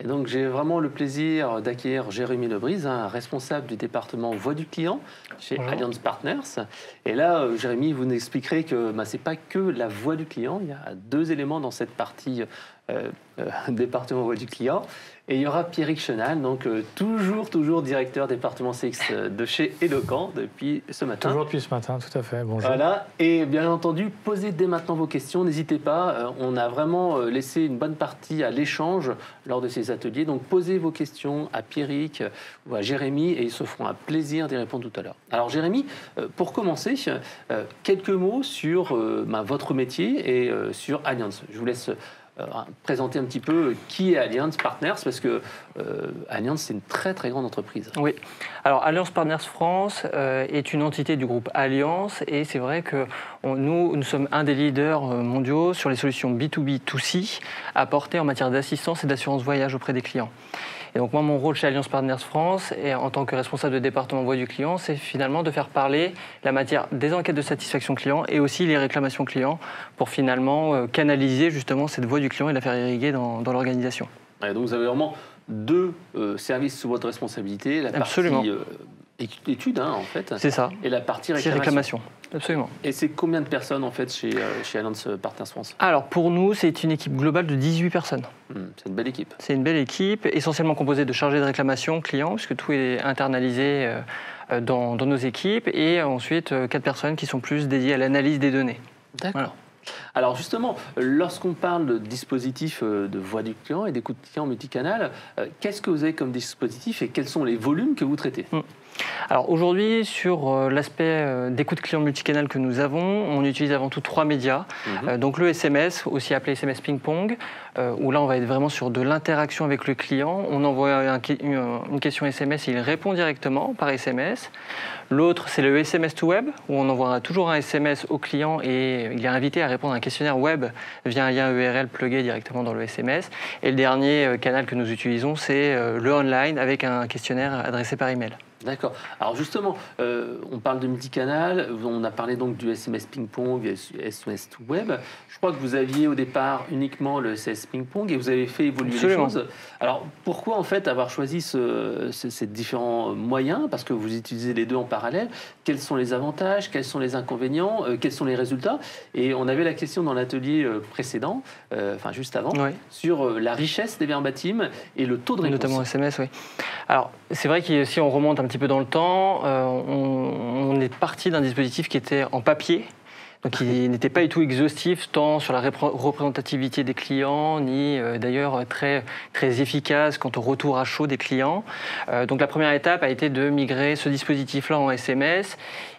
Et donc j'ai vraiment le plaisir d'accueillir Jérémy Lebrise, responsable du département Voix du client chez Allianz Partners. Et là, Jérémy, vous nous expliquerez que ce n'est pas que la voix du client, il y a deux éléments dans cette partie département Voix du client. Et il y aura Pierrick Chenal, donc toujours directeur département CX de chez Eloquent depuis ce matin. Toujours depuis ce matin, tout à fait. Bonjour. Voilà, et bien entendu, posez dès maintenant vos questions, n'hésitez pas. On a vraiment laissé une bonne partie à l'échange lors de ces ateliers. Donc posez vos questions à Pierrick ou à Jérémy et ils se feront un plaisir d'y répondre tout à l'heure. Alors Jérémy, pour commencer, quelques mots sur votre métier et sur Allianz. Je vous laisse présenter un petit peu qui est Allianz Partners, parce que Allianz, c'est une très grande entreprise. Oui, alors Allianz Partners France est une entité du groupe Allianz, et c'est vrai que nous sommes un des leaders mondiaux sur les solutions B2B2C apportées en matière d'assistance et d'assurance voyage auprès des clients. Et donc moi, mon rôle chez Allianz Partners France, et en tant que responsable de département voix du client, c'est finalement de faire parler la matière des enquêtes de satisfaction client et aussi les réclamations clients pour finalement canaliser justement cette voix du client et la faire irriguer dans l'organisation. Donc vous avez vraiment deux services sous votre responsabilité, la Absolument. Partie étude en fait, c'est ça, et la partie réclamation. Absolument. Et c'est combien de personnes en fait chez Allianz Partners France? Alors pour nous, c'est une équipe globale de 18 personnes. C'est une belle équipe. C'est une belle équipe, essentiellement composée de chargés de réclamation clients, puisque tout est internalisé dans nos équipes, et ensuite 4 personnes qui sont plus dédiées à l'analyse des données. D'accord. Voilà. Alors justement, lorsqu'on parle de dispositifs de voix du client et d'écoute client multicanal, qu'est-ce que vous avez comme dispositif et quels sont les volumes que vous traitez? Alors aujourd'hui, sur l'aspect d'écoute client multicanal que nous avons, on utilise avant tout 3 médias. Donc le SMS, aussi appelé SMS ping-pong, où là on va être vraiment sur de l'interaction avec le client. On envoie une question SMS et il répond directement par SMS. L'autre, c'est le SMS to web, où on envoie toujours un SMS au client et il est invité à répondre à un questionnaire web via un lien URL plugué directement dans le SMS. Et le dernier canal que nous utilisons, c'est le online avec un questionnaire adressé par email. D'accord. Alors justement, on parle de multicanal, on a parlé donc du SMS ping-pong, SMS to web. Je crois que vous aviez au départ uniquement le SMS ping-pong et vous avez fait évoluer Absolument. les choses. Alors pourquoi en fait avoir choisi ces différents moyens? Parce que vous utilisez les deux en parallèle. Quels sont les avantages? Quels sont les inconvénients? Quels sont les résultats? Et on avait la question dans l'atelier précédent, juste avant, sur la richesse des verbatims et le taux de réponse. Notamment SMS, oui. Alors c'est vrai que si on remonte un petit peu dans le temps, on est parti d'un dispositif qui était en papier, donc qui n'était pas du tout exhaustif tant sur la représentativité des clients, ni d'ailleurs très efficace quant au retour à chaud des clients. Donc la première étape a été de migrer ce dispositif-là en SMS.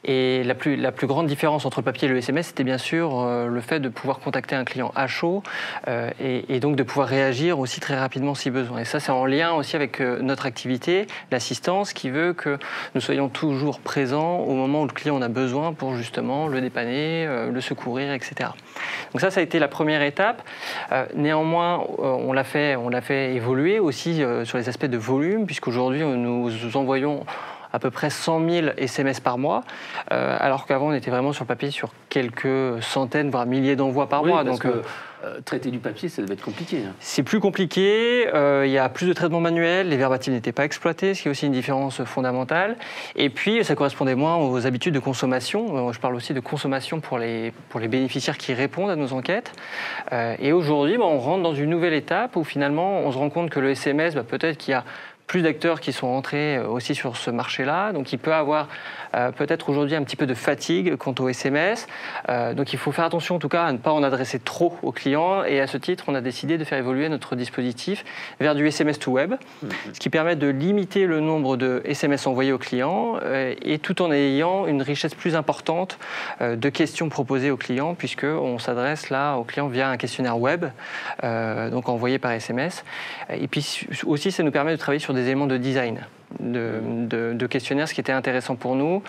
Et la plus grande différence entre le papier et le SMS, c'était bien sûr le fait de pouvoir contacter un client à chaud et donc de pouvoir réagir aussi très rapidement si besoin. Et ça, c'est en lien aussi avec notre activité, l'assistance, qui veut que nous soyons toujours présents au moment où le client en a besoin pour justement le dépanner, le secourir, etc. Donc ça a été la première étape. Néanmoins, on l'a fait évoluer aussi sur les aspects de volume, puisqu'aujourd'hui, nous envoyons à peu près 100 000 SMS par mois, alors qu'avant on était vraiment sur le papier sur quelques centaines, voire milliers d'envois par mois. Donc traiter du papier, ça devait être compliqué. C'est plus compliqué, il y a plus de traitements manuels, les verbatims n'étaient pas exploités, ce qui est aussi une différence fondamentale. Et puis ça correspondait moins aux habitudes de consommation. Je parle aussi de consommation pour les bénéficiaires qui répondent à nos enquêtes. Et aujourd'hui, on rentre dans une nouvelle étape où finalement on se rend compte que le SMS, peut-être qu'il y a plus d'acteurs qui sont rentrés aussi sur ce marché-là. Donc il peut avoir peut-être aujourd'hui un petit peu de fatigue quant au SMS. Donc il faut faire attention en tout cas à ne pas en adresser trop aux clients. Et à ce titre, on a décidé de faire évoluer notre dispositif vers du SMS to web, ce qui permet de limiter le nombre de SMS envoyés aux clients et tout en ayant une richesse plus importante de questions proposées aux clients, puisqu'on s'adresse là aux clients via un questionnaire web, donc envoyé par SMS. Et puis aussi, ça nous permet de travailler sur des éléments de design, de questionnaire, ce qui était intéressant pour nous.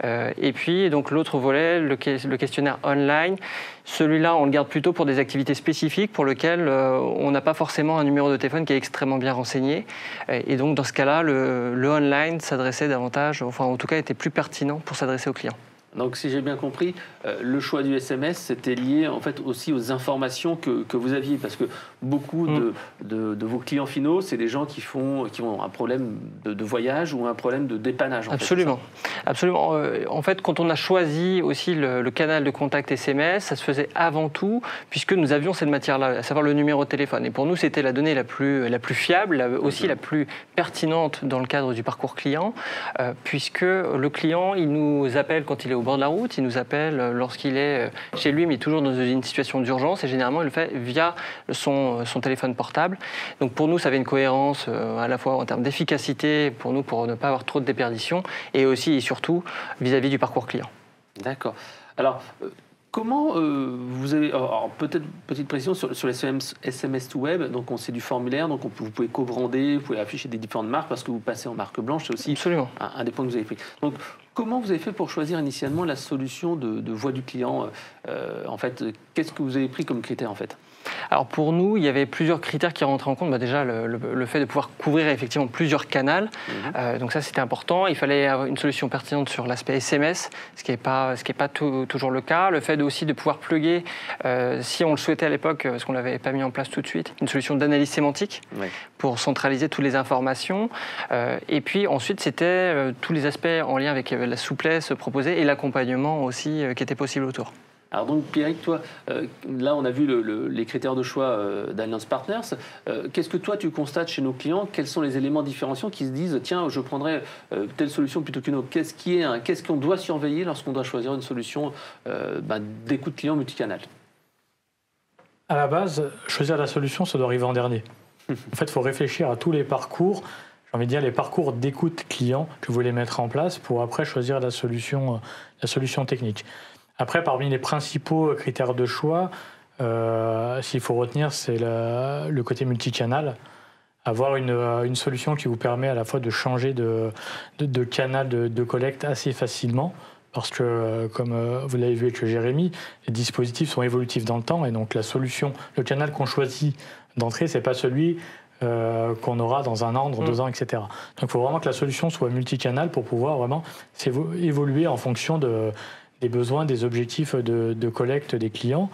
Et puis, donc, l'autre volet, le questionnaire online, celui-là, on le garde plutôt pour des activités spécifiques pour lesquelles on n'a pas forcément un numéro de téléphone qui est extrêmement bien renseigné. Et donc, dans ce cas-là, le online s'adressait davantage, enfin, en tout cas, était plus pertinent pour s'adresser aux clients. Donc, si j'ai bien compris, le choix du SMS, c'était lié en fait aussi aux informations que vous aviez, parce que beaucoup de vos clients finaux, c'est des gens qui ont un problème de voyage ou un problème de dépannage. Absolument. Absolument. En fait, quand on a choisi aussi le canal de contact SMS, ça se faisait avant tout, puisque nous avions cette matière-là, à savoir le numéro de téléphone. Et pour nous, c'était la donnée la plus fiable, aussi la plus pertinente dans le cadre du parcours client, puisque le client, il nous appelle quand il est au bord de la route, il nous appelle lorsqu'il est chez lui, mais toujours dans une situation d'urgence, et généralement il le fait via son téléphone portable. Donc pour nous, ça avait une cohérence à la fois en termes d'efficacité, pour nous, pour ne pas avoir trop de déperdition, et aussi et surtout vis-à-vis du parcours client. D'accord. Alors, comment vous avez... peut-être petite précision sur les SMS to Web, donc c'est du formulaire, donc vous pouvez co-brander, vous pouvez afficher des différentes marques parce que vous passez en marque blanche, c'est aussi Absolument. Un des points que vous avez pris. Donc, comment vous avez fait pour choisir initialement la solution de voix du client en fait, qu'est-ce que vous avez pris comme critère en fait? Alors pour nous, il y avait plusieurs critères qui rentraient en compte. Déjà, le fait de pouvoir couvrir effectivement plusieurs canaux. Donc ça, c'était important. Il fallait avoir une solution pertinente sur l'aspect SMS, ce qui n'est pas toujours le cas. Le fait aussi de pouvoir plugger, si on le souhaitait à l'époque, parce qu'on ne l'avait pas mis en place tout de suite, une solution d'analyse sémantique pour centraliser toutes les informations. Et puis ensuite, c'était tous les aspects en lien avec la souplesse proposée et l'accompagnement aussi qui était possible autour. Alors donc Pierrick, toi, là on a vu les critères de choix d'Alliance Partners. Qu'est-ce que toi tu constates chez nos clients? Quels sont les éléments différenciants qui se disent tiens, je prendrais telle solution plutôt qu'une autre? Qu'est-ce qu'on doit surveiller lorsqu'on doit choisir une solution d'écoute client multicanal? À la base, choisir la solution, ça doit arriver en dernier. En fait, il faut réfléchir à tous les parcours, j'ai envie de dire les parcours d'écoute client que vous voulez mettre en place pour après choisir la solution technique. Après, parmi les principaux critères de choix, s'il faut retenir, c'est le côté multicanal. Avoir une solution qui vous permet à la fois de changer de canal de collecte assez facilement, parce que, comme vous l'avez vu avec Jérémy, les dispositifs sont évolutifs dans le temps, et donc la solution, le canal qu'on choisit d'entrée, c'est pas celui qu'on aura dans 1 an, dans 2 ans, etc. Donc il faut vraiment que la solution soit multicanal pour pouvoir vraiment évoluer en fonction des besoins, des objectifs de collecte des clients.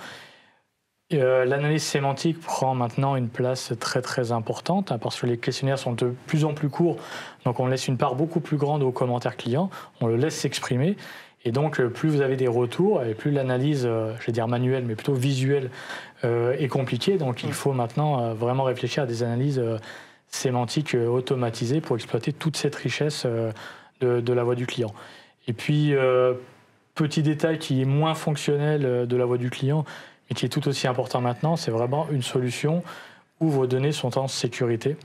L'analyse sémantique prend maintenant une place très très importante parce que les questionnaires sont de plus en plus courts, donc on laisse une part beaucoup plus grande aux commentaires clients, on le laisse s'exprimer, et donc plus vous avez des retours et plus l'analyse, je vais dire manuelle, mais plutôt visuelle, est compliquée. Donc il faut maintenant vraiment réfléchir à des analyses sémantiques automatisées pour exploiter toute cette richesse de la voix du client. Et puis petit détail qui est moins fonctionnel de la voix du client, mais qui est tout aussi important maintenant, c'est vraiment une solution où vos données sont en sécurité.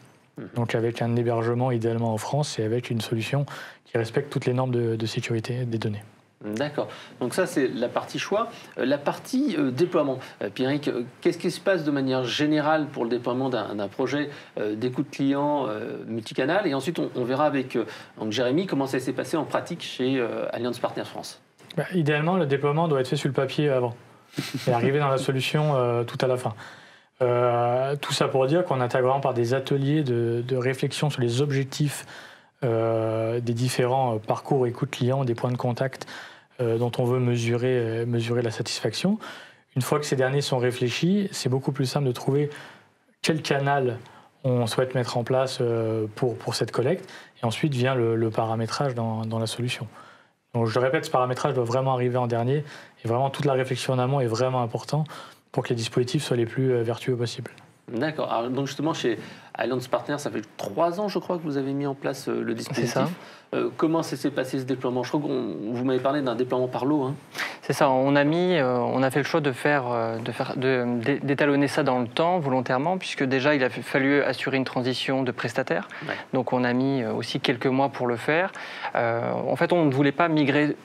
Donc avec un hébergement idéalement en France et avec une solution qui respecte toutes les normes de sécurité des données. D'accord. Donc ça, c'est la partie choix. La partie déploiement. Pierrick, qu'est-ce qui se passe de manière générale pour le déploiement d'un projet d'écoute client multicanal? Et ensuite, on verra avec donc Jérémy comment ça s'est passé en pratique chez Alliance Partners France. Idéalement, le déploiement doit être fait sur le papier avant et arriver dans la solution tout à la fin. Tout ça pour dire qu'on intègre vraiment par des ateliers de réflexion sur les objectifs des différents parcours écoute client, des points de contact dont on veut mesurer la satisfaction. Une fois que ces derniers sont réfléchis, c'est beaucoup plus simple de trouver quel canal on souhaite mettre en place pour cette collecte, et ensuite vient le paramétrage dans la solution. Donc, je le répète, ce paramétrage doit vraiment arriver en dernier, et vraiment toute la réflexion en amont est vraiment important pour que les dispositifs soient les plus vertueux possibles. D'accord. Alors, donc justement, chez Alliance Partners, ça fait 3 ans, je crois, que vous avez mis en place le dispositif. C'est ça. Comment s'est passé ce déploiement? Je crois que vous m'avez parlé d'un déploiement par lot. Hein. C'est ça. On a fait le choix d'étalonner ça dans le temps volontairement, puisque déjà il a fallu assurer une transition de prestataire. Ouais. Donc on a mis aussi quelques mois pour le faire. En fait, on ne voulait pas migrer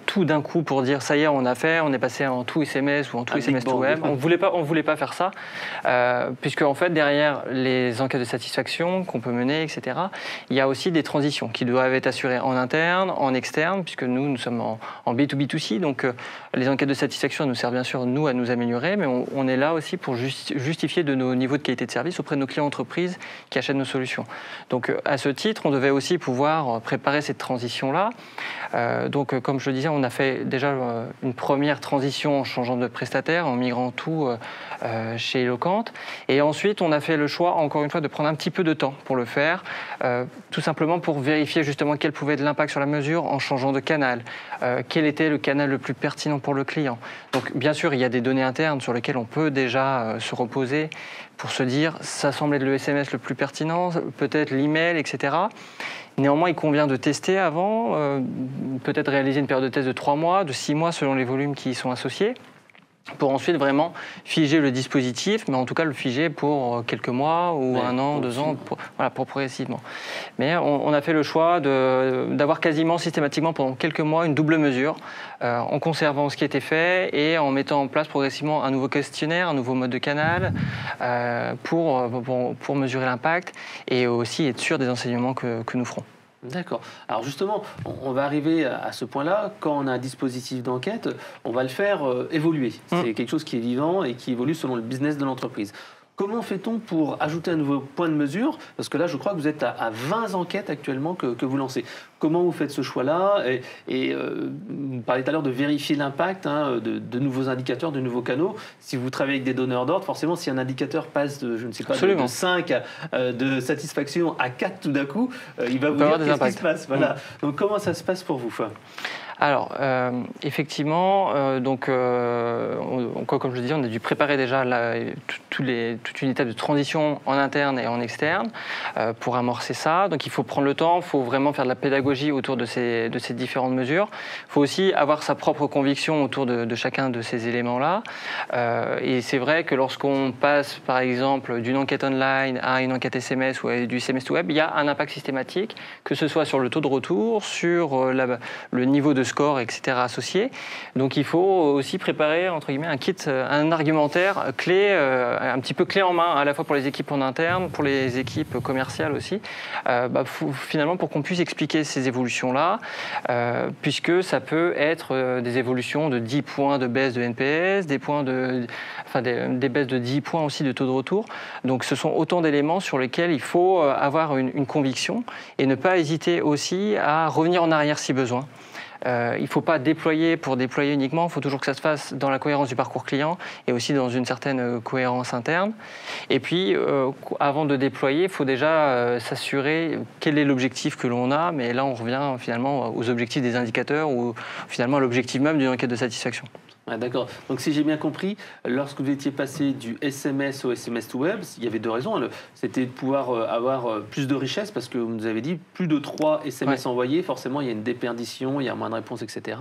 tout d'un coup pour dire ça y est, on est passé en tout SMS ou en tout SMS to web. On voulait pas faire ça, puisque en fait derrière les enquêtes de satisfaction qu'on peut mener, etc. Il y a aussi des transitions qui doivent être assurées en interne, en externe, puisque nous sommes en B2B2C, donc les enquêtes de satisfaction nous servent bien sûr, nous, à nous améliorer, mais on est là aussi pour justifier de nos niveaux de qualité de service auprès de nos clients entreprises qui achètent nos solutions. Donc, à ce titre, on devait aussi pouvoir préparer cette transition-là. Donc, comme je le disais, on a fait déjà une première transition en changeant de prestataire, en migrant tout chez Eloquent. Et ensuite, on a fait le choix, encore une fois, de prendre un petit peu de temps pour le faire, tout simplement pour vérifier justement quel pouvait être l'impact sur la mesure en changeant de canal, quel était le canal le plus pertinent pour le client. Donc, bien sûr, il y a des données internes sur lesquelles on peut déjà se reposer pour se dire, ça semble être le SMS le plus pertinent, peut-être l'email, etc. Néanmoins, il convient de tester avant, peut-être réaliser une période de test de 3 mois, de 6 mois selon les volumes qui y sont associés, pour ensuite vraiment figer le dispositif, mais en tout cas le figer pour quelques mois ou 1 an, 2 ans, pour progressivement. Mais on a fait le choix d'avoir quasiment systématiquement pendant quelques mois une double mesure, en conservant ce qui était fait et en mettant en place progressivement un nouveau questionnaire, un nouveau mode de canal pour mesurer l'impact et aussi être sûr des enseignements que nous ferons. D'accord. Alors justement, on va arriver à ce point-là. Quand on a un dispositif d'enquête, on va le faire évoluer. C'est quelque chose qui est vivant et qui évolue selon le business de l'entreprise. Comment fait-on pour ajouter un nouveau point de mesure? Parce que là, je crois que vous êtes à 20 enquêtes actuellement que vous lancez. Comment vous faites ce choix-là? Vous parliez tout à l'heure de vérifier l'impact de nouveaux indicateurs, de nouveaux canaux. Si vous travaillez avec des donneurs d'ordre, forcément, si un indicateur passe de, je ne sais pas, de 5 de satisfaction à 4 tout d'un coup, il va vous dire qu'est-ce qui se passe. Voilà. Donc, comment ça se passe pour vous? Alors, effectivement, comme je le disais, on a dû préparer déjà toute une étape de transition en interne et en externe pour amorcer ça. Donc, il faut prendre le temps, il faut vraiment faire de la pédagogie autour de ces différentes mesures. Il faut aussi avoir sa propre conviction autour de chacun de ces éléments-là. Et c'est vrai que lorsqu'on passe, par exemple, d'une enquête online à une enquête SMS ou du SMS to web, il y a un impact systématique, que ce soit sur le taux de retour, sur le niveau de score, etc. associés. Donc il faut aussi préparer, entre guillemets, un kit, un argumentaire clé, un petit peu clé en main, à la fois pour les équipes en interne, pour les équipes commerciales aussi, finalement pour qu'on puisse expliquer ces évolutions-là, puisque ça peut être des évolutions de 10 points de baisse de NPS, des baisses de 10 points aussi de taux de retour. Donc ce sont autant d'éléments sur lesquels il faut avoir une conviction et ne pas hésiter aussi à revenir en arrière si besoin. Il ne faut pas déployer pour déployer uniquement, il faut toujours que ça se fasse dans la cohérence du parcours client et aussi dans une certaine cohérence interne. Et puis, avant de déployer, il faut déjà s'assurer quel est l'objectif que l'on a, mais là on revient finalement aux objectifs des indicateurs ou finalement à l'objectif même d'une enquête de satisfaction. Ah, d'accord. Donc si j'ai bien compris, lorsque vous étiez passé du SMS au SMS to web, il y avait 2 raisons. C'était de pouvoir avoir plus de richesse, parce que vous nous avez dit plus de 3 SMS envoyés, forcément il y a une déperdition, il y a moins de réponses, etc.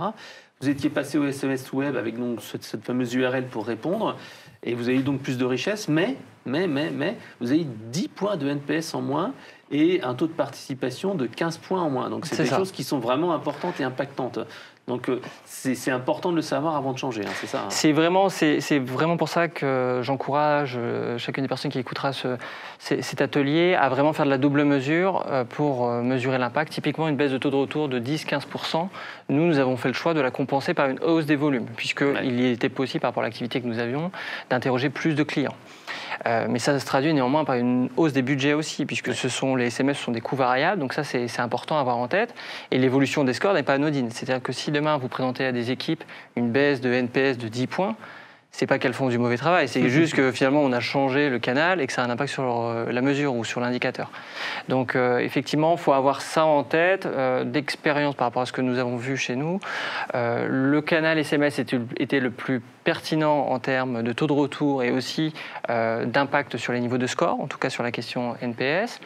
Vous étiez passé au SMS to web avec donc cette fameuse URL pour répondre, et vous avez eu donc plus de richesse, mais vous avez 10 points de NPS en moins et un taux de participation de 15 points en moins. Donc c'est des choses qui sont vraiment importantes et impactantes. Donc c'est important de le savoir avant de changer, c'est ça. C'est vraiment pour ça que j'encourage chacune des personnes qui écoutera cet atelier à vraiment faire de la double mesure pour mesurer l'impact. Typiquement, une baisse de taux de retour de 10-15%, nous avons fait le choix de la compenser par une hausse des volumes, puisqu'il était possible, par rapport à l'activité que nous avions, d'interroger plus de clients. Mais ça se traduit néanmoins par une hausse des budgets aussi, puisque les SMS sont des coûts variables, donc ça c'est important à avoir en tête. Et l'évolution des scores n'est pas anodine. C'est-à-dire que si demain vous présentez à des équipes une baisse de NPS de 10 points, c'est pas qu'elles font du mauvais travail, c'est juste que finalement on a changé le canal et que ça a un impact sur la mesure ou sur l'indicateur. Donc effectivement, il faut avoir ça en tête, d'expérience par rapport à ce que nous avons vu chez nous. Le canal SMS était le plus pertinent en termes de taux de retour et aussi d'impact sur les niveaux de score, en tout cas sur la question NPS.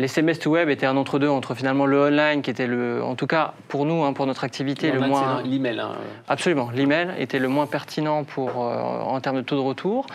Les SMS to web étaient un entre-deux entre finalement le online qui était en tout cas pour nous, pour notre activité, le moins... L'email. Absolument, l'email était le moins pertinent en termes de taux de retour.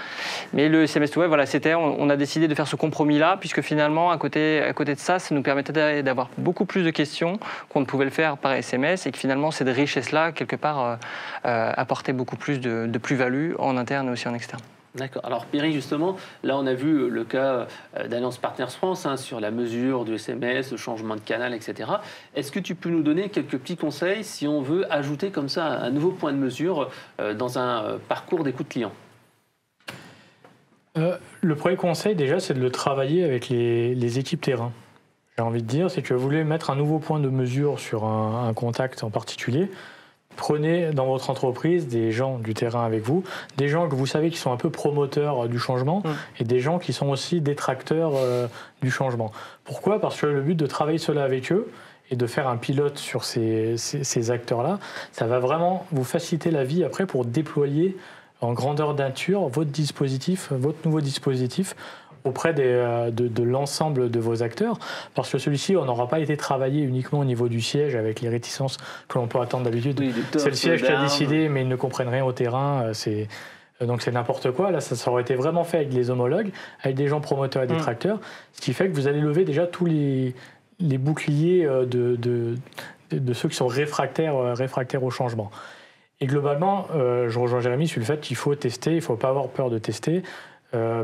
Mais le SMS to web, on a décidé de faire ce compromis-là, puisque finalement, à côté de ça, ça nous permettait d'avoir beaucoup plus de questions qu'on ne pouvait le faire par SMS et que finalement, cette richesse-là, quelque part, apportait beaucoup plus de plus-value en interne et aussi en externe. D'accord. Alors Pierrick, justement, là on a vu le cas d'Alliance Partners France sur la mesure du SMS, le changement de canal, etc. Est-ce que tu peux nous donner quelques petits conseils si on veut ajouter comme ça un nouveau point de mesure dans un parcours d'écoute client? Le premier conseil déjà, c'est de le travailler avec les équipes terrain. J'ai envie de dire, c'est que vous voulez mettre un nouveau point de mesure sur un contact en particulier. Prenez dans votre entreprise des gens du terrain avec vous, des gens que vous savez qui sont un peu promoteurs du changement et des gens qui sont aussi détracteurs du changement. Pourquoi? Parce que le but de travailler cela avec eux et de faire un pilote sur ces acteurs-là, ça va vraiment vous faciliter la vie après pour déployer en grandeur nature votre dispositif, votre nouveau dispositif auprès de l'ensemble de vos acteurs, parce que celui-ci, on n'aura pas été travaillé uniquement au niveau du siège avec les réticences que l'on peut attendre d'habitude. Oui, c'est le siège qui a décidé, mais ils ne comprennent rien au terrain. Donc c'est n'importe quoi. Là, ça aurait été vraiment fait avec les homologues, avec des gens promoteurs et détracteurs, ce qui fait que vous allez lever déjà tous les boucliers de ceux qui sont réfractaires au changement. Et globalement, je rejoins Jérémy sur le fait qu'il faut tester, il ne faut pas avoir peur de tester.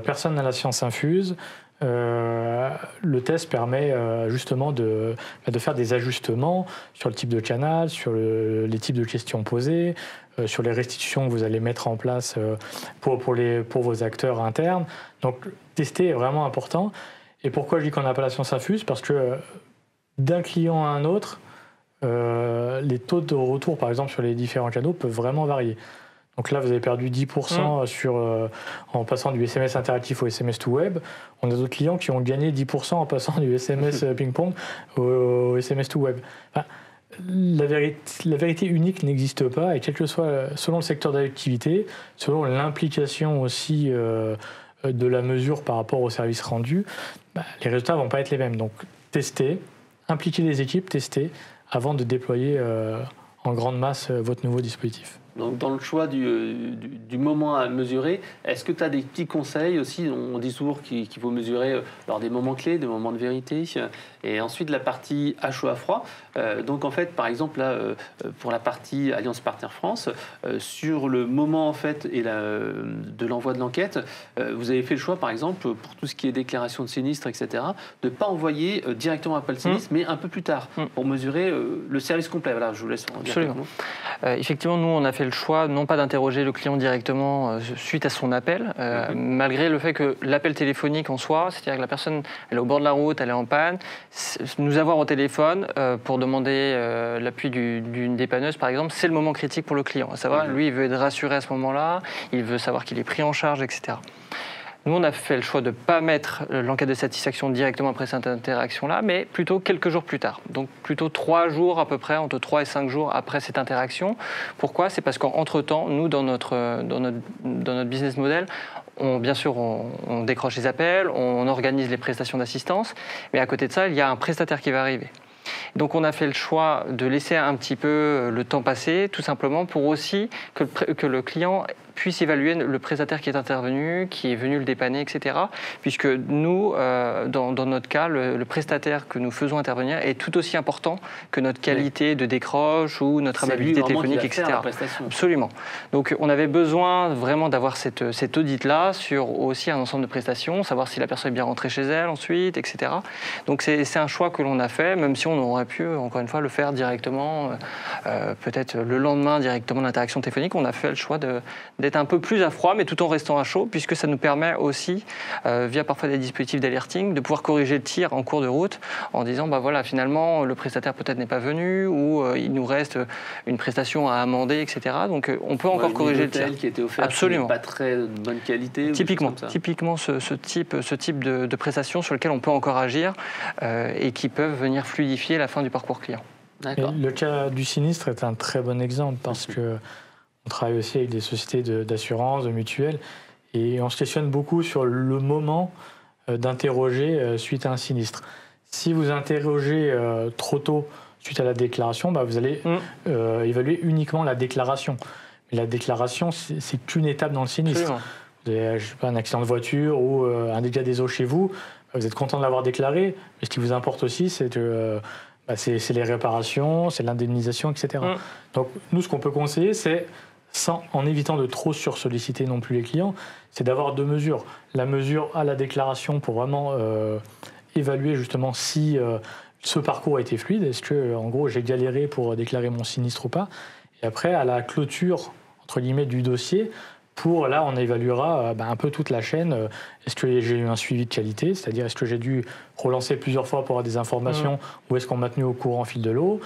Personne n'a la science infuse. Le test permet justement de faire des ajustements sur le type de canal, sur les types de questions posées, sur les restitutions que vous allez mettre en place pour vos acteurs internes. Donc tester est vraiment important. Et pourquoi je dis qu'on n'a pas la science infuse? Parce que d'un client à un autre, les taux de retour, par exemple, sur les différents canaux peuvent vraiment varier. Donc là, vous avez perdu 10% en passant du SMS interactif au SMS to web. On a d'autres clients qui ont gagné 10% en passant du SMS ping-pong au SMS to web. Enfin, la vérité unique n'existe pas, et quel que soit, selon le secteur d'activité, selon l'implication aussi de la mesure par rapport au service rendu, les résultats ne vont pas être les mêmes. Donc testez, impliquez les équipes, testez avant de déployer en grande masse votre nouveau dispositif. Donc, dans le choix du moment à mesurer, est-ce que tu as des petits conseils aussi? On dit souvent qu'il faut mesurer lors des moments clés, des moments de vérité, et ensuite la partie à chaud à froid. Donc en fait, par exemple, là, pour la partie Alliance Partners France, sur le moment en fait de l'envoi de l'enquête, vous avez fait le choix, par exemple, pour tout ce qui est déclaration de sinistre, etc., de ne pas envoyer directement un appel sinistre, mais un peu plus tard, pour mesurer le service complet. Voilà, je vous laisse en dire quelques mots. Effectivement, nous, on a fait le choix non pas d'interroger le client directement suite à son appel, malgré le fait que l'appel téléphonique en soi, c'est-à-dire que la personne elle est au bord de la route, elle est en panne, nous avoir au téléphone pour demander l'appui d'une dépanneuse par exemple, c'est le moment critique pour le client. À savoir, lui, il veut être rassuré à ce moment-là, il veut savoir qu'il est pris en charge, etc. Nous, on a fait le choix de ne pas mettre l'enquête de satisfaction directement après cette interaction-là, mais plutôt quelques jours plus tard. Donc plutôt 3 jours à peu près, entre 3 et 5 jours après cette interaction. Pourquoi? C'est parce qu'entre-temps, nous, dans notre business model, bien sûr, on décroche les appels, on organise les prestations d'assistance, mais à côté de ça, il y a un prestataire qui va arriver. Donc on a fait le choix de laisser un petit peu le temps passer, tout simplement pour aussi que le client puisse évaluer le prestataire qui est intervenu, qui est venu le dépanner, etc. Puisque nous, dans notre cas, le prestataire que nous faisons intervenir est tout aussi important que notre qualité de décroche ou notre amabilité téléphonique, etc. Absolument. Donc on avait besoin vraiment d'avoir cet audit-là sur aussi un ensemble de prestations, savoir si la personne est bien rentrée chez elle ensuite, etc. Donc c'est un choix que l'on a fait, même si on aurait pu, encore une fois, le faire directement, peut-être le lendemain directement de l'interaction téléphonique. On a fait le choix d'être un peu plus à froid, mais tout en restant à chaud, puisque ça nous permet aussi, via parfois des dispositifs d'alerting, de pouvoir corriger le tir en cours de route en disant, voilà, finalement, le prestataire peut-être n'est pas venu, ou il nous reste une prestation à amender, etc. Donc, on peut encore corriger le tir. Qui était offert, absolument, pas très de bonne qualité. Typiquement, ce type de prestation sur lequel on peut encore agir et qui peuvent venir fluidifier la fin du parcours client. Le cas du sinistre est un très bon exemple parce que on travaille aussi avec des sociétés d'assurance, de mutuelles, et on se questionne beaucoup sur le moment d'interroger suite à un sinistre. Si vous interrogez trop tôt suite à la déclaration, vous allez évaluer uniquement la déclaration. Mais la déclaration, c'est qu'une étape dans le sinistre. Vous avez un accident de voiture ou un dégât des eaux chez vous, vous êtes content de l'avoir déclaré, mais ce qui vous importe aussi, c'est les réparations, c'est l'indemnisation, etc. Donc nous, ce qu'on peut conseiller, c'est en évitant de trop sursolliciter non plus les clients, c'est d'avoir 2 mesures. La mesure à la déclaration pour vraiment évaluer justement si ce parcours a été fluide, est-ce que en gros j'ai galéré pour déclarer mon sinistre ou pas. Et après, à la clôture, entre guillemets, du dossier, là, on évaluera un peu toute la chaîne. Est-ce que j'ai eu un suivi de qualité, c'est-à-dire est-ce que j'ai dû relancer plusieurs fois pour avoir des informations ou est-ce qu'on m'a tenu au courant au fil de l'eau.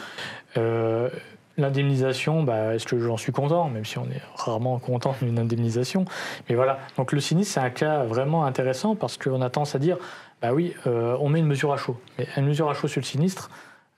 L'indemnisation, est-ce que j'en suis content, même si on est rarement content d'une indemnisation. Mais voilà, donc le sinistre, c'est un cas vraiment intéressant parce qu'on a tendance à dire, on met une mesure à chaud. Mais une mesure à chaud sur le sinistre,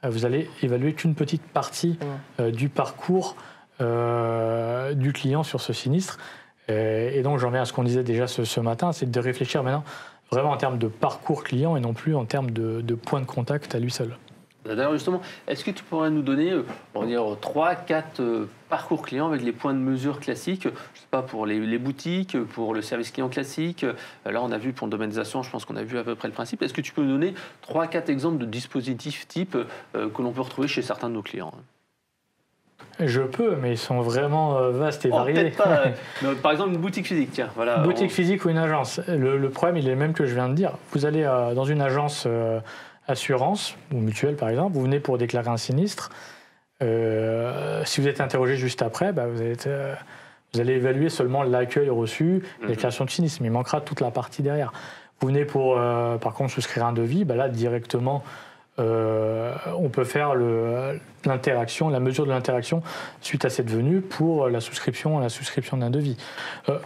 vous allez évaluer qu'une petite partie du parcours du client sur ce sinistre. Et donc, j'en viens à ce qu'on disait déjà ce matin, c'est de réfléchir maintenant vraiment en termes de parcours client et non plus en termes de points de contact à lui seul. D'ailleurs, justement, est-ce que tu pourrais nous donner, on va dire, 3-4 parcours clients avec les points de mesure classiques, je ne sais pas, pour les boutiques, pour le service client classique. Là, on a vu pour le domaine des assurances, je pense qu'on a vu à peu près le principe. Est-ce que tu peux nous donner 3-4 exemples de dispositifs type que l'on peut retrouver chez certains de nos clients? Je peux, mais ils sont vraiment vastes et variés. Peut-être pas. Par exemple, une boutique physique, tiens. Voilà, boutique physique ou une agence. Le problème, il est le même que je viens de dire. Vous allez dans une agence assurance ou mutuelle, par exemple, vous venez pour déclarer un sinistre. Si vous êtes interrogé juste après, vous allez évaluer seulement l'accueil reçu, la déclaration de sinistre, mais il manquera toute la partie derrière. Vous venez pour, par contre, souscrire un devis, là, directement, on peut faire l'interaction, la mesure de l'interaction suite à cette venue pour la souscription d'un devis.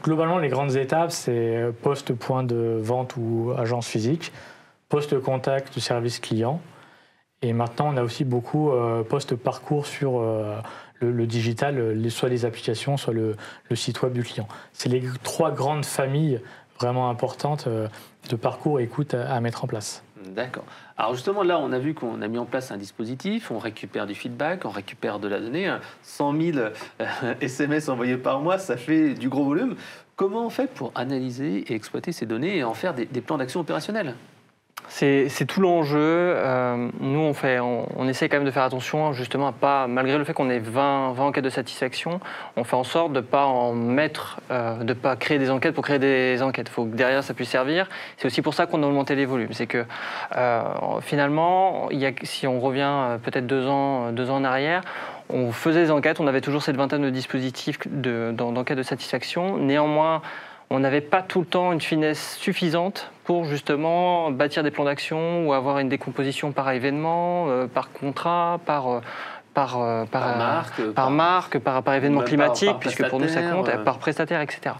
Globalement, les grandes étapes, c'est poste point de vente ou agence physique, poste contact du service client, et maintenant on a aussi beaucoup poste parcours sur le digital, soit les applications, soit le site web du client. C'est les 3 grandes familles vraiment importantes de parcours et écoute à mettre en place. D'accord. Alors justement, là, on a vu qu'on a mis en place un dispositif, on récupère du feedback, on récupère de la donnée. 100 000 SMS envoyés par mois, ça fait du gros volume. Comment on fait pour analyser et exploiter ces données et en faire des plans d'action opérationnels ? C'est tout l'enjeu. Nous, on essaie quand même de faire attention justement à pas, malgré le fait qu'on ait 20 enquêtes de satisfaction, on fait en sorte de pas de pas créer des enquêtes pour créer des enquêtes. Il faut que derrière ça puisse servir. C'est aussi pour ça qu'on a augmenté les volumes. C'est que finalement, si on revient peut-être 2 ans en arrière, on faisait des enquêtes, on avait toujours cette vingtaine de dispositifs d'enquêtes de satisfaction. Néanmoins, on n'avait pas tout le temps une finesse suffisante pour justement bâtir des plans d'action ou avoir une décomposition par événement, par contrat, par marque, par événement climatique, puisque pour nous ça compte, par prestataire, etc.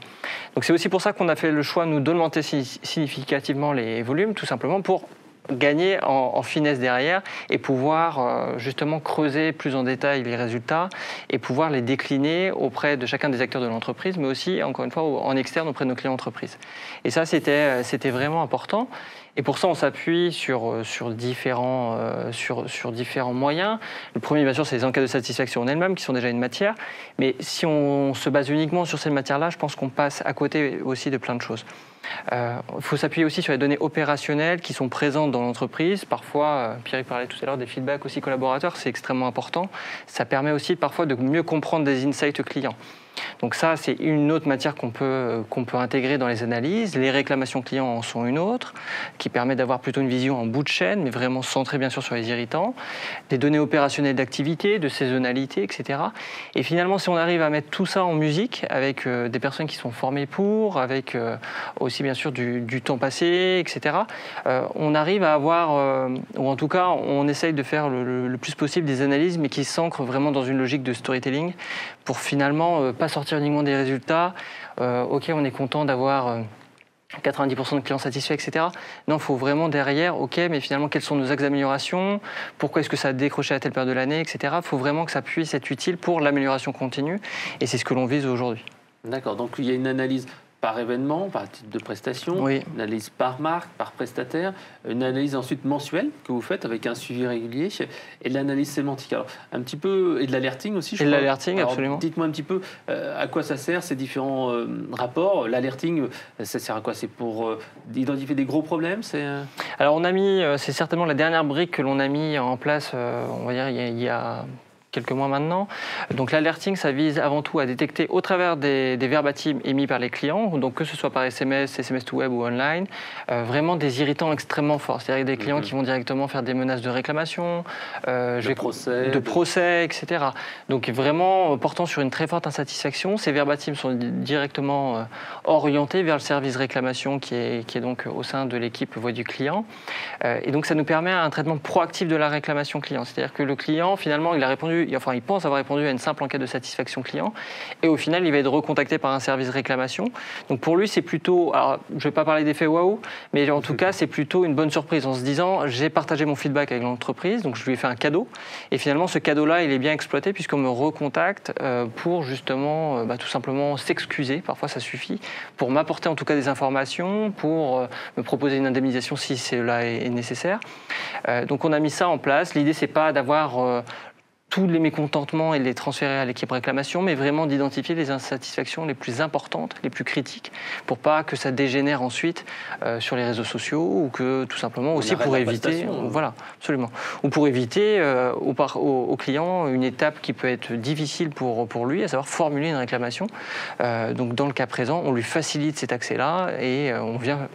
Donc c'est aussi pour ça qu'on a fait le choix, nous, d'augmenter significativement les volumes, tout simplement pour gagner en finesse derrière et pouvoir justement creuser plus en détail les résultats et pouvoir les décliner auprès de chacun des acteurs de l'entreprise, mais aussi, encore une fois, en externe auprès de nos clients entreprises. Et ça, c'était vraiment important. Et pour ça, on s'appuie sur différents moyens. Le premier, bien sûr, c'est les enquêtes de satisfaction en elles-mêmes, qui sont déjà une matière. Mais si on se base uniquement sur ces matières-là, je pense qu'on passe à côté aussi de plein de choses. Il faut s'appuyer aussi sur les données opérationnelles qui sont présentes dans l'entreprise. Parfois, Pierre parlait tout à l'heure des feedbacks aussi collaborateurs, c'est extrêmement important. Ça permet aussi parfois de mieux comprendre des insights clients. Donc ça, c'est une autre matière qu'on peut intégrer dans les analyses. Les réclamations clients en sont une autre, qui permet d'avoir plutôt une vision en bout de chaîne, mais vraiment centrée bien sûr sur les irritants. Des données opérationnelles d'activité, de saisonnalité, etc. Et finalement, si on arrive à mettre tout ça en musique, avec des personnes qui sont formées pour, avec aussi bien sûr du temps passé, etc., on arrive à avoir, ou en tout cas, on essaye de faire le plus possible des analyses, mais qui s'ancrent vraiment dans une logique de storytelling, pour finalement pas sortir uniquement des résultats. Ok, on est content d'avoir 90% de clients satisfaits, etc. Non, il faut vraiment derrière, ok, mais finalement, quels sont nos axes d'amélioration? Pourquoi est-ce que ça a décroché à telle période de l'année, etc. Il faut vraiment que ça puisse être utile pour l'amélioration continue, et c'est ce que l'on vise aujourd'hui. D'accord, donc il y a une analyse par événement, par type de prestation, oui. Une analyse par marque, par prestataire, une analyse ensuite mensuelle que vous faites avec un suivi régulier et de l'analyse sémantique. Alors, un petit peu, et de l'alerting aussi, je crois. Et de l'alerting, absolument. Dites-moi un petit peu à quoi ça sert, ces différents rapports. L'alerting, ça sert à quoi? C'est pour identifier des gros problèmes? Alors, c'est certainement la dernière brique que l'on a mis en place, on va dire, il y a quelques mois maintenant. Donc l'alerting, ça vise avant tout à détecter au travers des verbatims émis par les clients, donc que ce soit par SMS, SMS to web ou online, vraiment des irritants extrêmement forts. C'est-à-dire des clients qui vont directement faire des menaces de réclamation, de procès, etc. Donc vraiment portant sur une très forte insatisfaction. Ces verbatims sont directement orientés vers le service réclamation qui est donc au sein de l'équipe voix du client. Et donc ça nous permet un traitement proactif de la réclamation client. C'est-à-dire que le client, finalement, il pense avoir répondu à une simple enquête de satisfaction client et au final, il va être recontacté par un service réclamation. Donc pour lui, c'est plutôt, alors je ne vais pas parler d'effet waouh, mais en tout cas, c'est plutôt une bonne surprise en se disant, j'ai partagé mon feedback avec l'entreprise, donc je lui ai fait un cadeau et finalement, ce cadeau-là, il est bien exploité puisqu'on me recontacte pour justement, tout simplement s'excuser, parfois ça suffit, pour m'apporter en tout cas des informations, pour me proposer une indemnisation si cela est nécessaire. Donc on a mis ça en place. L'idée, c'est pas d'avoir tous les mécontentements et les transférer à l'équipe réclamation, mais vraiment d'identifier les insatisfactions les plus importantes, les plus critiques, pour pas que ça dégénère ensuite sur les réseaux sociaux ou que tout simplement aussi pour éviter, voilà, absolument, ou pour éviter au client une étape qui peut être difficile pour lui, à savoir formuler une réclamation. Donc dans le cas présent, on lui facilite cet accès-là et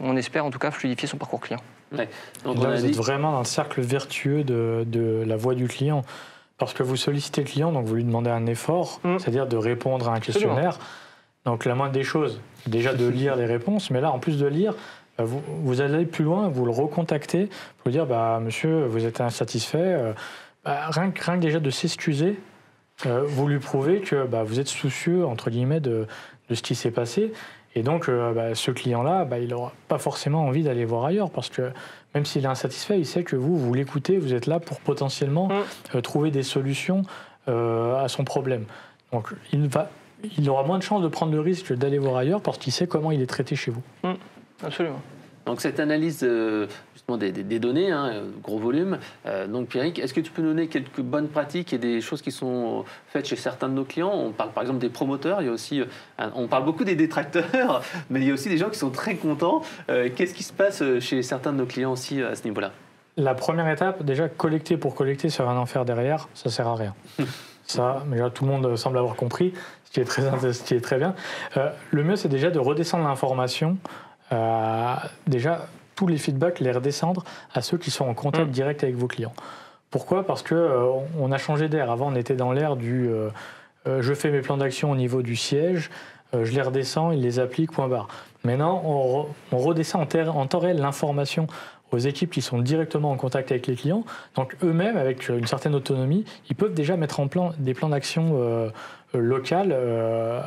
on espère en tout cas fluidifier son parcours client. Ouais. Donc là, vous êtes vraiment dans le cercle vertueux de la voix du client. Parce que vous sollicitez le client, donc vous lui demandez un effort, c'est-à-dire de répondre à un questionnaire. Donc la moindre des choses, déjà de lire les réponses, mais là, en plus de lire, vous allez plus loin, vous le recontactez pour lui dire monsieur, vous êtes insatisfait. Rien que déjà de s'excuser, vous lui prouvez que vous êtes soucieux, entre guillemets, de ce qui s'est passé. Et donc, ce client-là, il n'aura pas forcément envie d'aller voir ailleurs parce que même s'il est insatisfait, il sait que vous l'écoutez, vous êtes là pour potentiellement trouver des solutions à son problème. Donc, il aura moins de chances de prendre le risque d'aller voir ailleurs parce qu'il sait comment il est traité chez vous. Absolument. Donc cette analyse justement des données, gros volume. Donc Pierrick, est-ce que tu peux nous donner quelques bonnes pratiques et des choses qui sont faites chez certains de nos clients? On parle par exemple des promoteurs, il y a aussi, on parle beaucoup des détracteurs, mais il y a aussi des gens qui sont très contents. Qu'est-ce qui se passe chez certains de nos clients aussi à ce niveau-là? La première étape, déjà collecter pour collecter sur un enfer derrière, ça sert à rien. Ça, mais là, tout le monde semble avoir compris, ce qui est très bien. Le mieux, c'est déjà de redescendre l'information. Déjà, tous les feedbacks, les redescendre à ceux qui sont en contact direct avec vos clients. Pourquoi? Parce qu'on a changé d'air. Avant, on était dans l'ère du je fais mes plans d'action au niveau du siège, je les redescends, ils les appliquent, point barre. Maintenant, on redescend en temps réel l'information aux équipes qui sont directement en contact avec les clients. Donc eux-mêmes, avec une certaine autonomie, ils peuvent déjà mettre en place des plans d'action locales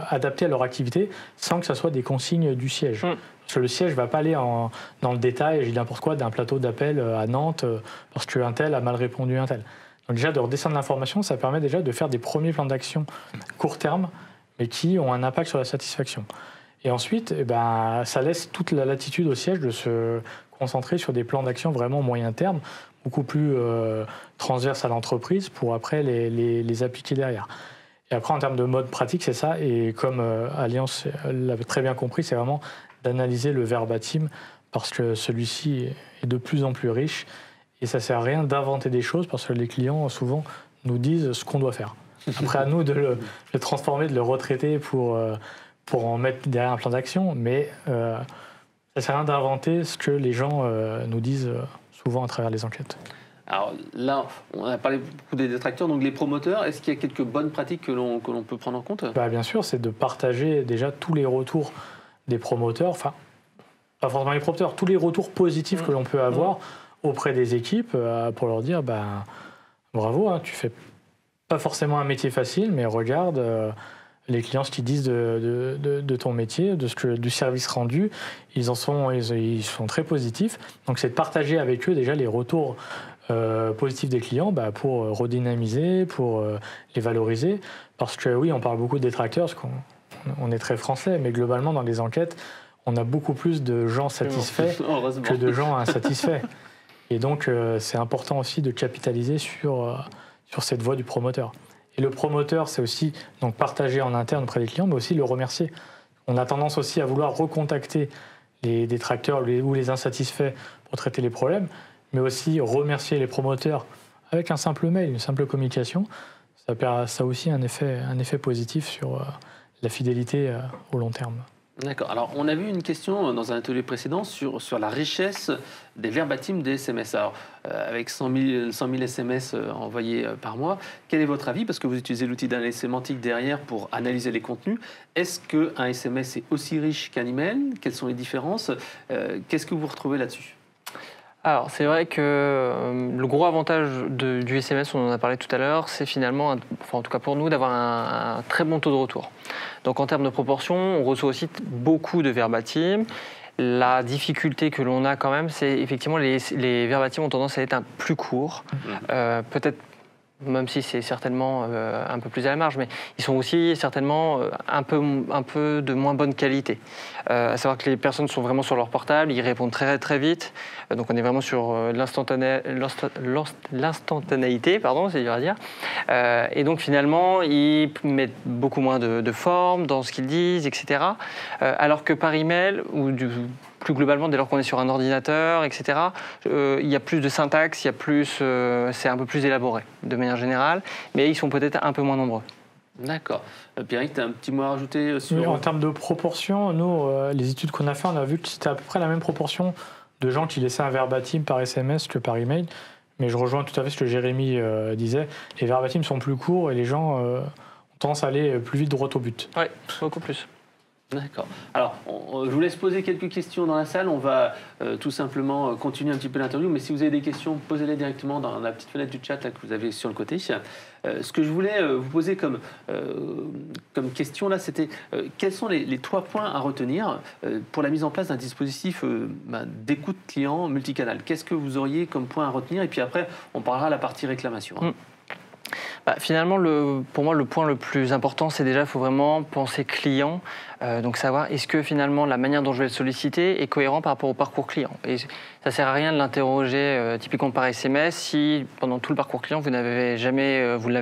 adaptés à leur activité sans que ça soit des consignes du siège. Parce que le siège ne va pas aller dans le détail, je dis n'importe quoi, d'un plateau d'appel à Nantes parce qu'un tel a mal répondu à un tel. Donc déjà, de redescendre l'information, ça permet déjà de faire des premiers plans d'action court terme, mais qui ont un impact sur la satisfaction. Et ensuite, ça laisse toute la latitude au siège de se concentrer sur des plans d'action vraiment moyen terme, beaucoup plus transverses à l'entreprise pour après les appliquer derrière. Et après, en termes de mode pratique, c'est ça. Et comme Alliance l'avait très bien compris, c'est vraiment d'analyser le verbatim parce que celui-ci est de plus en plus riche. Et ça ne sert à rien d'inventer des choses parce que les clients, souvent, nous disent ce qu'on doit faire. Après, à nous de le transformer, de le retraiter pour en mettre derrière un plan d'action. Mais ça ne sert à rien d'inventer ce que les gens nous disent souvent à travers les enquêtes. Alors là, on a parlé beaucoup des détracteurs, donc les promoteurs, est-ce qu'il y a quelques bonnes pratiques que l'on peut prendre en compte? Bien sûr, c'est de partager déjà tous les retours des promoteurs, enfin, pas forcément les promoteurs, tous les retours positifs que l'on peut avoir auprès des équipes pour leur dire, bravo, tu fais pas forcément un métier facile, mais regarde les clients ce qu'ils disent de ton métier, du service rendu, ils sont très positifs. Donc c'est de partager avec eux déjà les retours positifs des clients pour redynamiser, pour les valoriser. Parce que oui, on parle beaucoup de détracteurs, parce qu'on est très français, mais globalement dans les enquêtes, on a beaucoup plus de gens satisfaits que de gens insatisfaits. Et donc c'est important aussi de capitaliser sur cette voie du promoteur. Et le promoteur, c'est aussi donc partager en interne auprès des clients, mais aussi le remercier. On a tendance aussi à vouloir recontacter les détracteurs ou les insatisfaits pour traiter les problèmes, mais aussi remercier les promoteurs avec un simple mail, une simple communication. Ça a aussi un effet positif sur la fidélité au long terme. D'accord. Alors, on a vu une question dans un atelier précédent sur la richesse des verbatims des SMS. Alors, avec 100 000 SMS envoyés par mois, quel est votre avis? Parce que vous utilisez l'outil d'analyse sémantique derrière pour analyser les contenus. Est-ce qu'un SMS est aussi riche qu'un email? Quelles sont les différences? Qu'est-ce que vous retrouvez là-dessus? Alors, c'est vrai que le gros avantage du SMS, on en a parlé tout à l'heure, c'est finalement, enfin en tout cas pour nous, d'avoir un très bon taux de retour. Donc en termes de proportion, on reçoit aussi beaucoup de verbatims. La difficulté que l'on a quand même, c'est effectivement les verbatims ont tendance à être plus courts. Peut-être, même si c'est certainement un peu plus à la marge, mais ils sont aussi certainement un peu de moins bonne qualité. À savoir que les personnes sont vraiment sur leur portable, ils répondent très très vite, donc on est vraiment sur l'instantanéité, pardon, c'est dur à dire. Et donc finalement, ils mettent beaucoup moins de forme dans ce qu'ils disent, etc. Alors que par email, ou plus globalement, dès lors qu'on est sur un ordinateur, etc., il y a plus de syntaxe, c'est un peu plus élaboré, de manière générale, mais ils sont peut-être un peu moins nombreux. D'accord. Pierrick, tu as un petit mot à rajouter sur... Oui, en termes de proportion, nous, les études qu'on a fait, on a vu que c'était à peu près la même proportion de gens qui laissaient un verbatim par SMS que par email. Mais je rejoins tout à fait ce que Jérémy disait. Les verbatims sont plus courts et les gens ont tendance à aller plus vite droit au but. Oui, beaucoup plus. D'accord. Alors, je vous laisse poser quelques questions dans la salle. On va tout simplement continuer un petit peu l'interview. Mais si vous avez des questions, posez-les directement dans la petite fenêtre du chat là, que vous avez sur le côté. Ce que je voulais vous poser comme question, là, c'était quels sont les 3 points à retenir pour la mise en place d'un dispositif d'écoute client multicanal? Qu'est-ce que vous auriez comme point à retenir? Et puis après, on parlera de la partie réclamation. Finalement, pour moi, le point le plus important, c'est déjà, il faut vraiment penser client. Donc savoir, est-ce que finalement, la manière dont je vais le solliciter est cohérent par rapport au parcours client. Et ça ne sert à rien de l'interroger typiquement par SMS si, pendant tout le parcours client, vous ne l'avez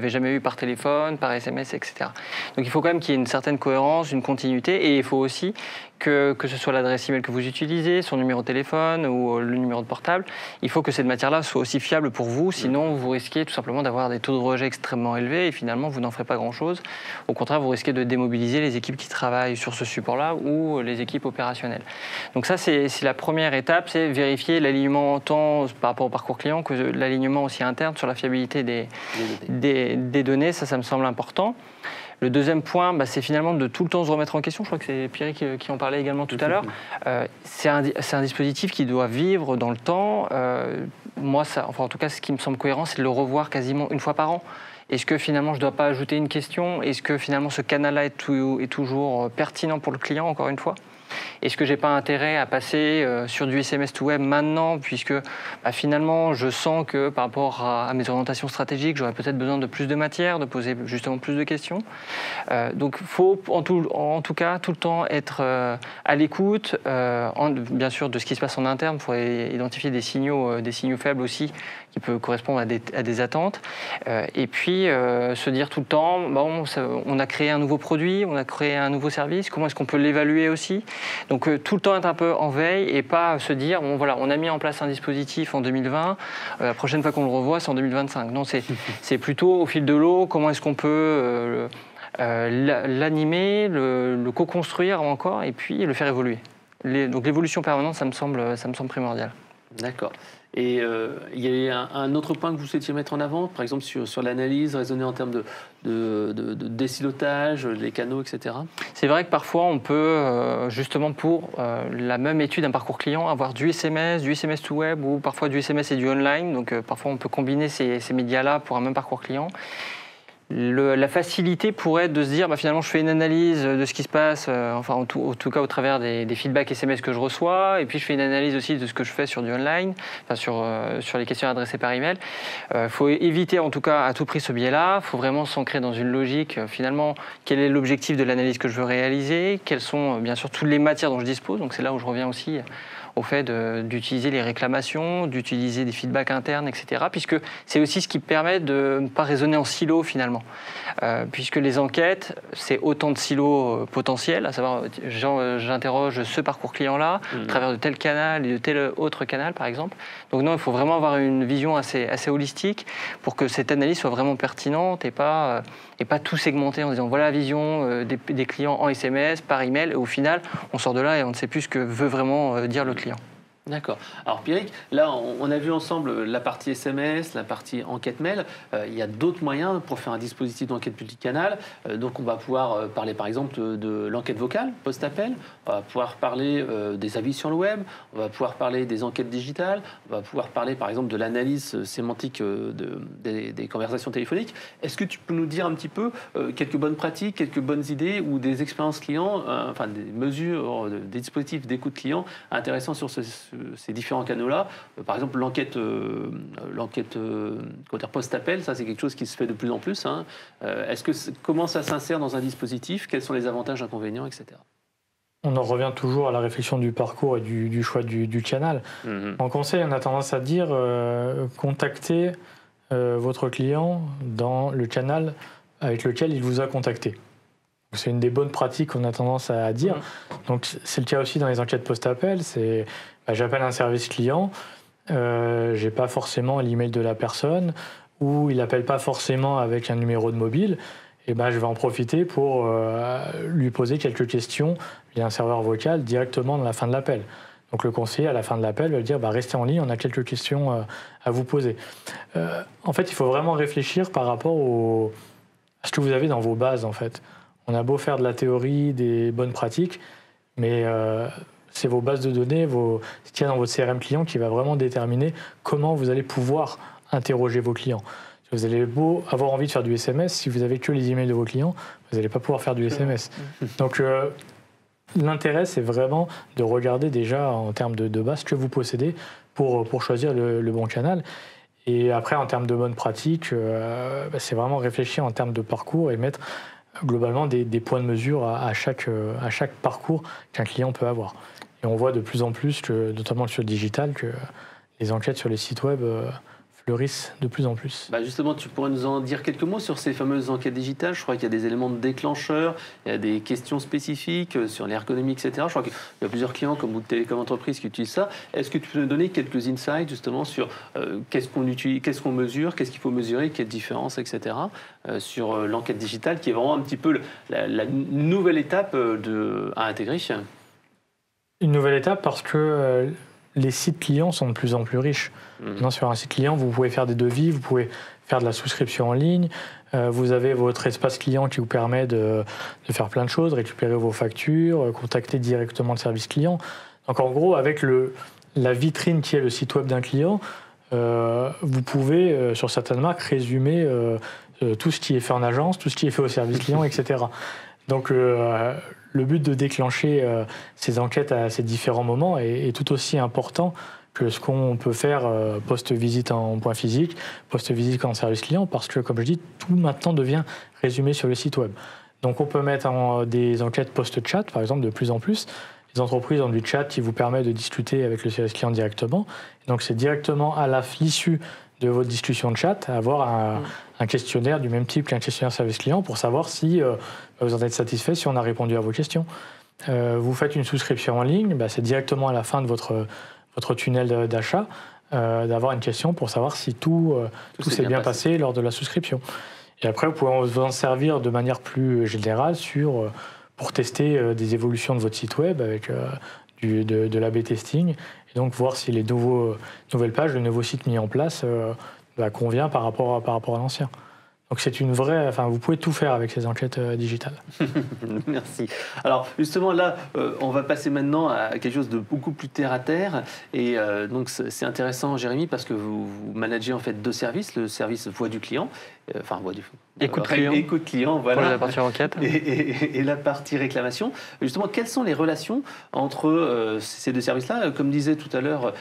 jamais eu par téléphone, par SMS, etc. Donc il faut quand même qu'il y ait une certaine cohérence, une continuité. Et il faut aussi que ce soit l'adresse email que vous utilisez, son numéro de téléphone ou le numéro de portable, il faut que cette matière-là soit aussi fiable pour vous, sinon vous risquez tout simplement d'avoir des taux de rejet extrêmement élevés et finalement vous n'en ferez pas grand-chose. Au contraire, vous risquez de démobiliser les équipes qui travaillent sur ce support-là ou les équipes opérationnelles. Donc ça, c'est la première étape, c'est vérifier l'alignement tant par rapport au parcours client que l'alignement aussi interne sur la fiabilité des données, ça me semble important. Le deuxième point, c'est finalement de tout le temps se remettre en question. Je crois que c'est Pierrick qui en parlait également tout à l'heure. C'est un dispositif qui doit vivre dans le temps. Moi, en tout cas, ce qui me semble cohérent, c'est de le revoir quasiment une fois par an. Est-ce que finalement, je ne dois pas ajouter une question? Est-ce que finalement, ce canal-là est toujours pertinent pour le client, encore une fois? Est-ce que je n'ai pas intérêt à passer sur du SMS to web maintenant, puisque finalement, je sens que par rapport à mes orientations stratégiques, j'aurais peut-être besoin de plus de matière, de poser justement plus de questions. Donc, il faut en tout cas tout le temps être à l'écoute, bien sûr, de ce qui se passe en interne pour identifier des signaux faibles aussi qui peuvent correspondre à des attentes. Et puis, se dire tout le temps, on a créé un nouveau produit, on a créé un nouveau service, comment est-ce qu'on peut l'évaluer aussi? Donc tout le temps être un peu en veille et pas se dire, on a mis en place un dispositif en 2020, la prochaine fois qu'on le revoit, c'est en 2025. Non, c'est plutôt au fil de l'eau, comment est-ce qu'on peut l'animer, le co-construire encore et puis le faire évoluer. Donc l'évolution permanente, ça me semble primordial. D'accord. Et il y a un autre point que vous souhaitiez mettre en avant, par exemple sur l'analyse, raisonner en termes de désilotage, les canaux, etc. C'est vrai que parfois on peut, justement pour la même étude, un parcours client, avoir du SMS to web ou parfois du SMS et du online. Donc parfois on peut combiner ces médias-là pour un même parcours client. La facilité pourrait être de se dire finalement je fais une analyse de ce qui se passe, en tout cas au travers des feedbacks SMS que je reçois, et puis je fais une analyse aussi de ce que je fais sur du online, sur les questions adressées par email. Faut éviter en tout cas à tout prix ce biais-là. Il faut vraiment s'ancrer dans une logique. Finalement, quel est l'objectif de l'analyse que je veux réaliser? Quelles sont bien sûr toutes les matières dont je dispose? Donc c'est là où je reviens aussi au fait d'utiliser les réclamations, d'utiliser des feedbacks internes, etc. Puisque c'est aussi ce qui permet de ne pas raisonner en silo finalement. finalement. Puisque les enquêtes, c'est autant de silos potentiels, à savoir, j'interroge ce parcours client-là, à travers de tel canal et de tel autre canal, par exemple. Donc non, il faut vraiment avoir une vision assez holistique pour que cette analyse soit vraiment pertinente et pas tout segmenter en disant voilà la vision des clients en SMS, par email, et au final, on sort de là et on ne sait plus ce que veut vraiment dire le client. D'accord. Alors Pierrick, là on a vu ensemble la partie SMS, la partie enquête mail. Il y a d'autres moyens pour faire un dispositif d'enquête multicanal. Donc on va pouvoir parler par exemple de l'enquête vocale, post-appel. On va pouvoir parler des avis sur le web. On va pouvoir parler des enquêtes digitales. On va pouvoir parler par exemple de l'analyse sémantique des conversations téléphoniques. Est-ce que tu peux nous dire un petit peu quelques bonnes pratiques, quelques bonnes idées ou des expériences clients, enfin des mesures, des dispositifs d'écoute client intéressants sur ces différents canaux-là. Par exemple, l'enquête post-appel, ça c'est quelque chose qui se fait de plus en plus. Hein. Comment ça s'insère dans un dispositif? Quels sont les avantages, inconvénients, etc. On en revient toujours à la réflexion du parcours et du choix du canal. En conseil, on a tendance à dire contactez votre client dans le canal avec lequel il vous a contacté. C'est une des bonnes pratiques qu'on a tendance à dire. Donc c'est le cas aussi dans les enquêtes post-appel. J'appelle un service client, j'ai pas forcément l'email de la personne, ou il appelle pas forcément avec un numéro de mobile. Et je vais en profiter pour lui poser quelques questions via un serveur vocal directement dans la fin de l'appel. Donc le conseiller à la fin de l'appel va dire restez en ligne, on a quelques questions à vous poser. En fait, il faut vraiment réfléchir par rapport à ce que vous avez dans vos bases en fait. On a beau faire de la théorie, des bonnes pratiques, mais c'est vos bases de données, ce qu'il y a dans votre CRM client qui va vraiment déterminer comment vous allez pouvoir interroger vos clients. Vous allez beau avoir envie de faire du SMS, si vous n'avez que les emails de vos clients, vous n'allez pas pouvoir faire du SMS. Donc l'intérêt, c'est vraiment de regarder déjà en termes de base ce que vous possédez pour choisir le bon canal. Et après, en termes de bonnes pratiques, c'est vraiment réfléchir en termes de parcours et mettre globalement des points de mesure à chaque parcours qu'un client peut avoir. Et on voit de plus en plus, notamment sur le digital, que les enquêtes sur les sites web fleurissent de plus en plus. Justement, tu pourrais nous en dire quelques mots sur ces fameuses enquêtes digitales. Je crois qu'il y a des éléments de déclencheurs, il y a des questions spécifiques sur l'ergonomie, etc. Je crois qu'il y a plusieurs clients comme Bouygues Télécom Entreprises qui utilisent ça. Est-ce que tu peux nous donner quelques insights justement sur qu'est-ce qu'on utilise, qu'est-ce qu'on mesure, qu'est-ce qu'il faut mesurer, quelle différence, etc. Sur l'enquête digitale qui est vraiment un petit peu la nouvelle étape à intégrer. Une nouvelle étape parce que les sites clients sont de plus en plus riches. Maintenant, sur un site client, vous pouvez faire des devis, vous pouvez faire de la souscription en ligne, vous avez votre espace client qui vous permet de faire plein de choses, récupérer vos factures, contacter directement le service client. Donc en gros, avec la vitrine qui est le site web d'un client, vous pouvez, sur certaines marques, résumer tout ce qui est fait en agence, tout ce qui est fait au service client, etc. Donc le but de déclencher ces enquêtes à ces différents moments est tout aussi important que ce qu'on peut faire post-visite en point physique, post-visite en service client, parce que, comme je dis, tout maintenant devient résumé sur le site web. Donc on peut mettre des enquêtes post-chat, par exemple, de plus en plus. Les entreprises ont du chat qui vous permet de discuter avec le service client directement. Et donc c'est directement à l'issue de votre discussion de chat, avoir un questionnaire du même type qu'un questionnaire service client pour savoir si vous en êtes satisfait, si on a répondu à vos questions. Vous faites une souscription en ligne, c'est directement à la fin de votre tunnel d'achat d'avoir une question pour savoir si tout s'est bien passé lors de la souscription. Et après, vous pouvez vous en servir de manière plus générale pour tester des évolutions de votre site web avec de l'A/B testing, et donc voir si les nouvelles pages, le nouveau site mis en place convient par rapport à l'ancien. Donc c'est une vraie... vous pouvez tout faire avec ces enquêtes digitales. Merci. Alors justement là, on va passer maintenant à quelque chose de beaucoup plus terre à terre. Et donc c'est intéressant, Jérémy, parce que vous managez en fait deux services, le service voix du client, écoute client, voilà, pour la partie enquête, et la partie réclamation. Justement, quelles sont les relations entre ces deux services-là? Comme disait tout à l'heure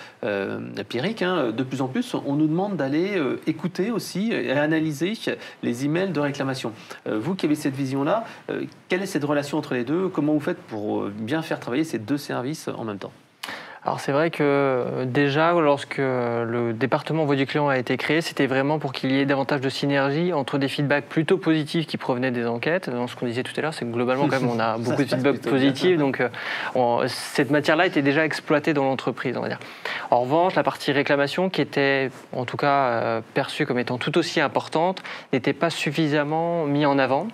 Pierrick, de plus en plus, on nous demande d'aller écouter aussi et analyser les emails de réclamation. Vous qui avez cette vision-là, quelle est cette relation entre les deux? Comment vous faites pour bien faire travailler ces deux services en même temps? Alors c'est vrai que déjà, lorsque le département voix du client a été créé, c'était vraiment pour qu'il y ait davantage de synergie entre des feedbacks plutôt positifs qui provenaient des enquêtes. Dans ce qu'on disait tout à l'heure, c'est que globalement, quand même, on a beaucoup de feedbacks positifs. Donc cette matière-là était déjà exploitée dans l'entreprise, on va dire. En revanche, la partie réclamation, qui était en tout cas perçue comme étant tout aussi importante, n'était pas suffisamment mise en avant.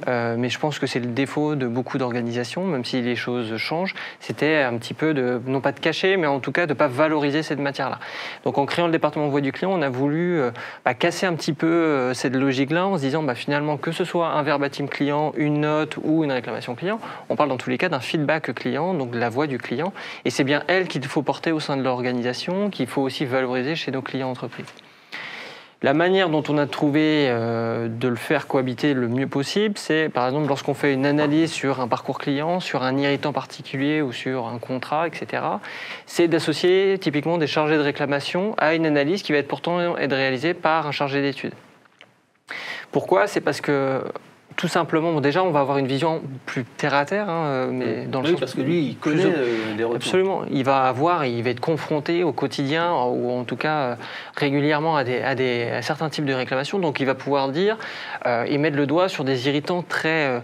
Mais je pense que c'est le défaut de beaucoup d'organisations, même si les choses changent. C'était un petit peu non pas de cacher, mais en tout cas de ne pas valoriser cette matière-là. Donc en créant le département voix du client, on a voulu casser un petit peu cette logique-là en se disant finalement que ce soit un verbatim client, une note ou une réclamation client, on parle dans tous les cas d'un feedback client, donc de la voix du client. Et c'est bien elle qu'il faut porter au sein de l'organisation, qu'il faut aussi valoriser chez nos clients entreprises. La manière dont on a trouvé de le faire cohabiter le mieux possible, c'est par exemple lorsqu'on fait une analyse sur un parcours client, sur un irritant particulier ou sur un contrat, etc., c'est d'associer typiquement des chargés de réclamation à une analyse qui va pourtant être réalisée par un chargé d'études. Pourquoi ? C'est parce que tout simplement, déjà, on va avoir une vision plus terre-à-terre, mais dans le sens parce que lui, il connaît les retours. Absolument. Il va être confronté au quotidien, ou en tout cas régulièrement à certains types de réclamations. Donc, il va pouvoir dire et mettre le doigt sur des irritants très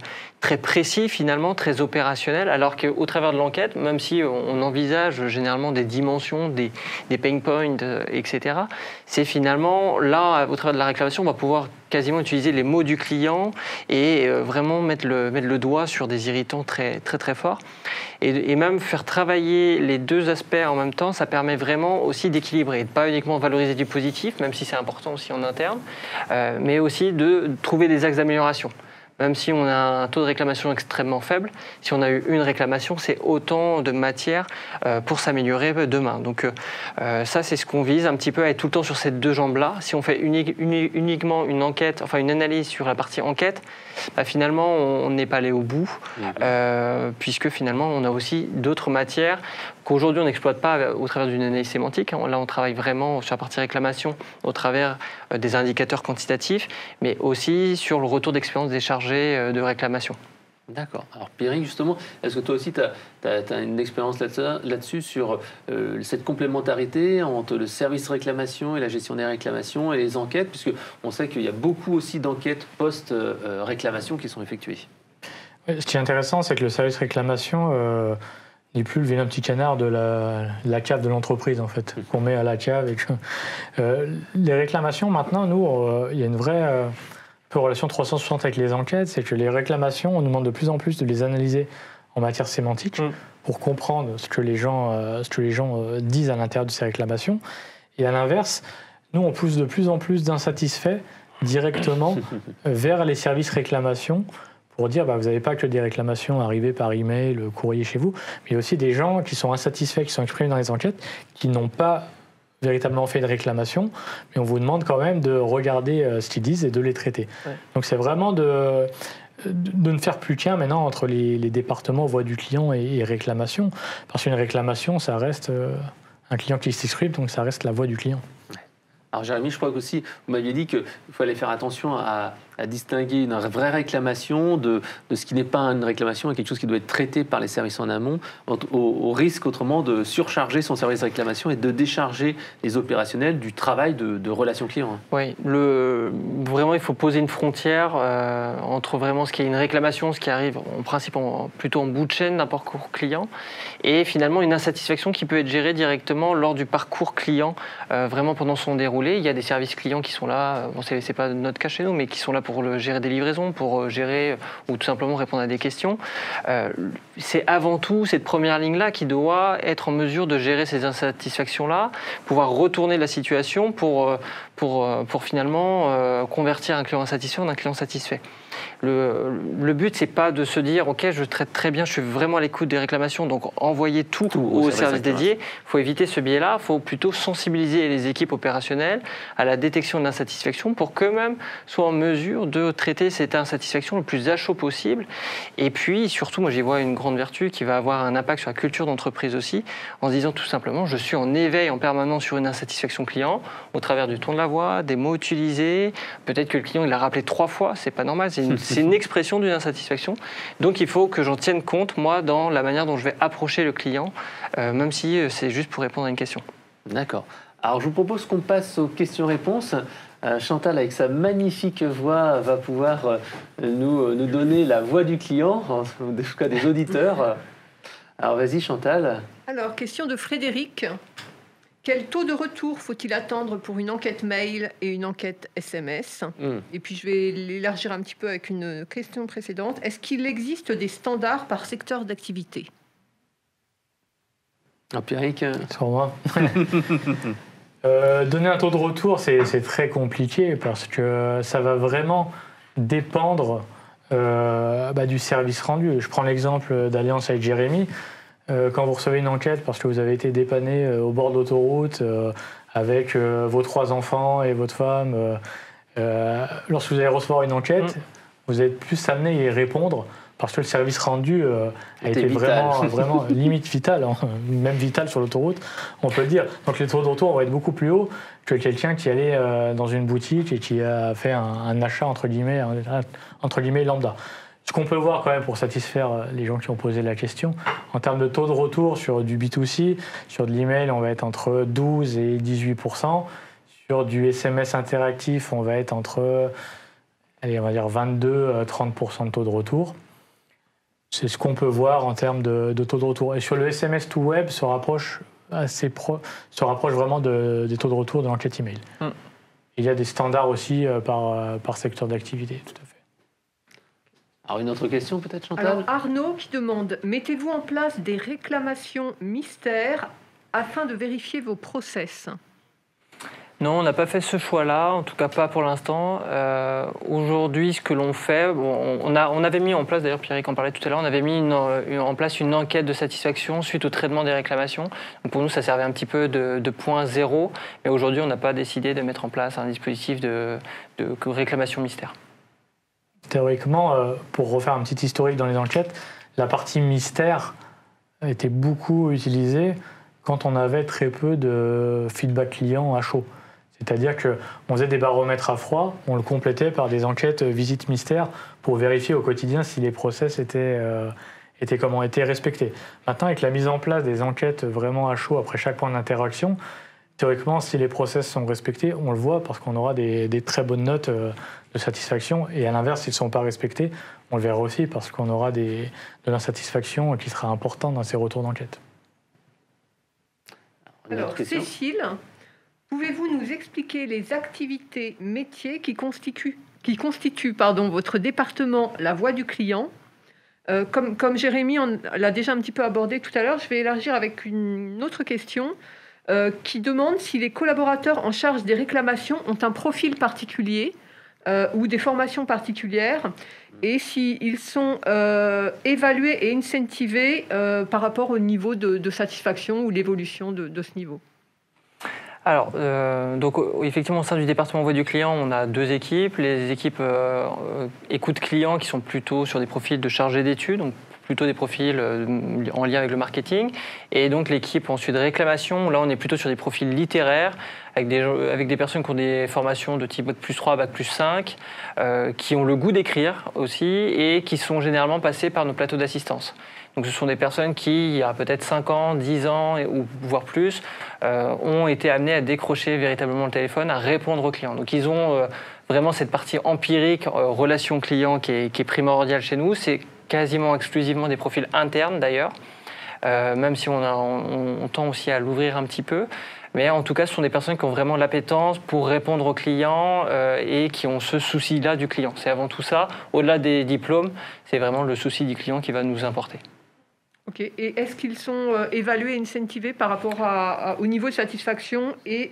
précis, finalement, très opérationnels, alors qu'au travers de l'enquête, même si on envisage généralement des dimensions, des pain points, etc., c'est finalement, là, au travers de la réclamation, on va pouvoir quasiment utiliser les mots du client et vraiment mettre le doigt sur des irritants très, très, très forts. Et même faire travailler les deux aspects en même temps, ça permet vraiment aussi d'équilibrer, de pas uniquement valoriser du positif, même si c'est important aussi en interne, mais aussi de trouver des axes d'amélioration. Même si on a un taux de réclamation extrêmement faible, si on a eu une réclamation, c'est autant de matière pour s'améliorer demain. Donc ça, c'est ce qu'on vise un petit peu, à être tout le temps sur ces deux jambes-là. Si on fait uniquement une enquête, enfin une analyse sur la partie enquête, finalement, on n'est pas allé au bout, puisque finalement, on a aussi d'autres matières qu'aujourd'hui, on n'exploite pas au travers d'une analyse sémantique. Là, on travaille vraiment sur la partie réclamation au travers des indicateurs quantitatifs, mais aussi sur le retour d'expérience des chargés de réclamation. D'accord. Alors Pierrick, justement, est-ce que toi aussi tu as une expérience là-dessus sur cette complémentarité entre le service réclamation et la gestion des réclamations et les enquêtes, puisque on sait qu'il y a beaucoup aussi d'enquêtes post-réclamation qui sont effectuées. Ce qui est intéressant, c'est que le service réclamation n'est plus le vilain petit canard de la cave de l'entreprise, en fait, qu'on met à la cave. Les réclamations, maintenant, nous, il y a une vraie relation 360 avec les enquêtes, c'est que les réclamations, on nous demande de plus en plus de les analyser en matière sémantique pour comprendre ce que les gens disent à l'intérieur de ces réclamations. Et à l'inverse, nous, on pousse de plus en plus d'insatisfaits directement vers les services réclamations pour dire vous n'avez pas que des réclamations arrivées par email, courrier chez vous, mais il y a aussi des gens qui sont insatisfaits, qui sont exprimés dans les enquêtes, qui n'ont pas véritablement fait une réclamation, mais on vous demande quand même de regarder ce qu'ils disent et de les traiter. Ouais. Donc c'est vraiment de ne faire plus qu'un maintenant entre les départements voix du client et réclamation, parce qu'une réclamation, ça reste un client qui s'exprime, donc ça reste la voix du client. Alors Jérémy, je crois qu'aussi, vous m'aviez dit qu'il fallait faire attention à distinguer une vraie réclamation de ce qui n'est pas une réclamation et quelque chose qui doit être traité par les services en amont, au risque autrement de surcharger son service de réclamation et de décharger les opérationnels du travail de relation client. Oui, vraiment il faut poser une frontière entre vraiment ce qui est une réclamation, ce qui arrive en principe plutôt en bout de chaîne d'un parcours client, et finalement une insatisfaction qui peut être gérée directement lors du parcours client, vraiment pendant son déroulé. Il y a des services clients qui sont là, c'est pas notre cas chez nous, mais qui sont là pour gérer des livraisons, pour gérer ou tout simplement répondre à des questions. C'est avant tout cette première ligne-là qui doit être en mesure de gérer ces insatisfactions-là, pouvoir retourner la situation pour finalement convertir un client insatisfait en un client satisfait. Le but, c'est pas de se dire ok, je traite très bien, je suis vraiment à l'écoute des réclamations, donc envoyer tout au service dédié. Il faut éviter ce biais-là, il faut plutôt sensibiliser les équipes opérationnelles à la détection de l'insatisfaction pour qu'eux-mêmes soient en mesure de traiter cette insatisfaction le plus à chaud possible. Et puis surtout, moi j'y vois une grande vertu qui va avoir un impact sur la culture d'entreprise aussi, en se disant tout simplement je suis en éveil en permanence sur une insatisfaction client au travers du ton de la voix, des mots utilisés. Peut-être que le client il l'a rappelé 3 fois, c'est pas normal, c'est c'est une expression d'une insatisfaction. Donc il faut que j'en tienne compte, moi, dans la manière dont je vais approcher le client, même si c'est juste pour répondre à une question. D'accord. Alors je vous propose qu'on passe aux questions-réponses. Chantal, avec sa magnifique voix, va pouvoir nous donner la voix du client, en tout cas des auditeurs. Alors vas-y Chantal. Alors, question de Frédéric. Quel taux de retour faut-il attendre pour une enquête mail et une enquête SMS? Et puis je vais l'élargir un petit peu avec une question précédente. Est-ce qu'il existe des standards par secteur d'activité? Empirique. Sur moi. Donner un taux de retour, c'est très compliqué parce que ça va vraiment dépendre du service rendu. Je prends l'exemple d'Alliance avec Jérémy. Quand vous recevez une enquête parce que vous avez été dépanné au bord de l'autoroute avec vos 3 enfants et votre femme, lorsque vous allez recevoir une enquête, vous êtes plus amené à y répondre parce que le service rendu a été vraiment limite vital, hein, même vital sur l'autoroute, on peut le dire. Donc les taux de retour vont être beaucoup plus hauts que quelqu'un qui allait dans une boutique et qui a fait un achat entre guillemets lambda. Ce qu'on peut voir quand même pour satisfaire les gens qui ont posé la question, en termes de taux de retour sur du B2C, sur de l'email, on va être entre 12 et 18%. Sur du SMS interactif, on va être entre, on va dire 22 à 30% de taux de retour. C'est ce qu'on peut voir en termes de taux de retour. Et sur le SMS to web, se rapproche vraiment des taux de retour de l'enquête email. Il y a des standards aussi par secteur d'activité, tout à fait. Alors une autre question peut-être Chantal? Alors Arnaud qui demande, mettez-vous en place des réclamations mystères afin de vérifier vos process? Non, on n'a pas fait ce choix-là, en tout cas pas pour l'instant. Aujourd'hui, ce que l'on fait, on avait mis en place, d'ailleurs Pierrick en parlait tout à l'heure, on avait mis en place une enquête de satisfaction suite au traitement des réclamations. Donc pour nous, ça servait un petit peu de point zéro, mais aujourd'hui, on n'a pas décidé de mettre en place un dispositif de réclamation mystère. Théoriquement, pour refaire un petit historique dans les enquêtes, la partie mystère était beaucoup utilisée quand on avait très peu de feedback client à chaud. C'est-à-dire qu'on faisait des baromètres à froid, on le complétait par des enquêtes visites mystères pour vérifier au quotidien si les process étaient respectés. Maintenant, avec la mise en place des enquêtes vraiment à chaud après chaque point d'interaction, théoriquement, si les process sont respectés, on le voit parce qu'on aura des très bonnes notes de satisfaction. Et à l'inverse, s'ils ne sont pas respectés, on le verra aussi parce qu'on aura de l'insatisfaction qui sera importante dans ces retours d'enquête. Alors, Cécile, pouvez-vous nous expliquer les activités métiers qui constituent votre département, la voix du client? Comme Jérémy l'a déjà un petit peu abordé tout à l'heure, je vais élargir avec une autre question qui demande si les collaborateurs en charge des réclamations ont un profil particulier ou des formations particulières et s'ils sont évalués et incentivés par rapport au niveau de satisfaction ou l'évolution de ce niveau. Alors, donc effectivement, au sein du département voix du client, on a 2 équipes. Les équipes écoute client qui sont plutôt sur des profils de chargés d'études, donc plutôt des profils en lien avec le marketing. Et donc l'équipe ensuite de réclamation, là on est plutôt sur des profils littéraires, avec des personnes qui ont des formations de type Bac plus 3, Bac plus 5, qui ont le goût d'écrire aussi et qui sont généralement passées par nos plateaux d'assistance. Donc ce sont des personnes qui, il y a peut-être 5 ans, 10 ans, ou voire plus, ont été amenées à décrocher véritablement le téléphone, à répondre aux clients. Donc ils ont vraiment cette partie empirique, relation client qui est primordiale chez nous. C'est quasiment exclusivement des profils internes d'ailleurs, même si on tend aussi à l'ouvrir un petit peu. Mais en tout cas, ce sont des personnes qui ont vraiment l'appétence pour répondre aux clients et qui ont ce souci-là du client. C'est avant tout ça, au-delà des diplômes, c'est vraiment le souci du client qui va nous importer. Ok. Et est-ce qu'ils sont évalués et incentivés par rapport au niveau de satisfaction et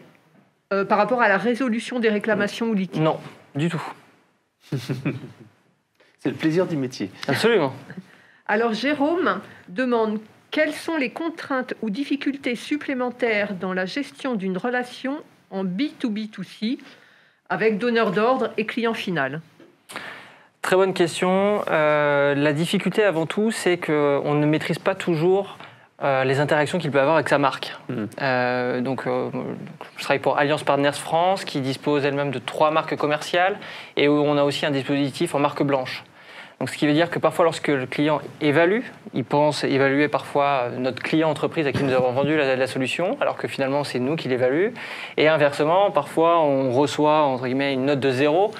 par rapport à la résolution des réclamations ou litiges? Non, du tout. C'est le plaisir du métier. Absolument. Alors Jérôme demande quelles sont les contraintes ou difficultés supplémentaires dans la gestion d'une relation en B2B2C avec donneur d'ordre et client final? Très bonne question. La difficulté avant tout, c'est qu'on ne maîtrise pas toujours les interactions qu'il peut avoir avec sa marque. Je travaille pour Alliance Partners France, qui dispose elle-même de 3 marques commerciales et où on a aussi un dispositif en marque blanche. Donc, ce qui veut dire que parfois, lorsque le client évalue, il pense évaluer parfois notre client entreprise à qui nous avons vendu la solution, alors que finalement, c'est nous qui l'évalue. Et inversement, parfois, on reçoit, entre guillemets, une note de 0,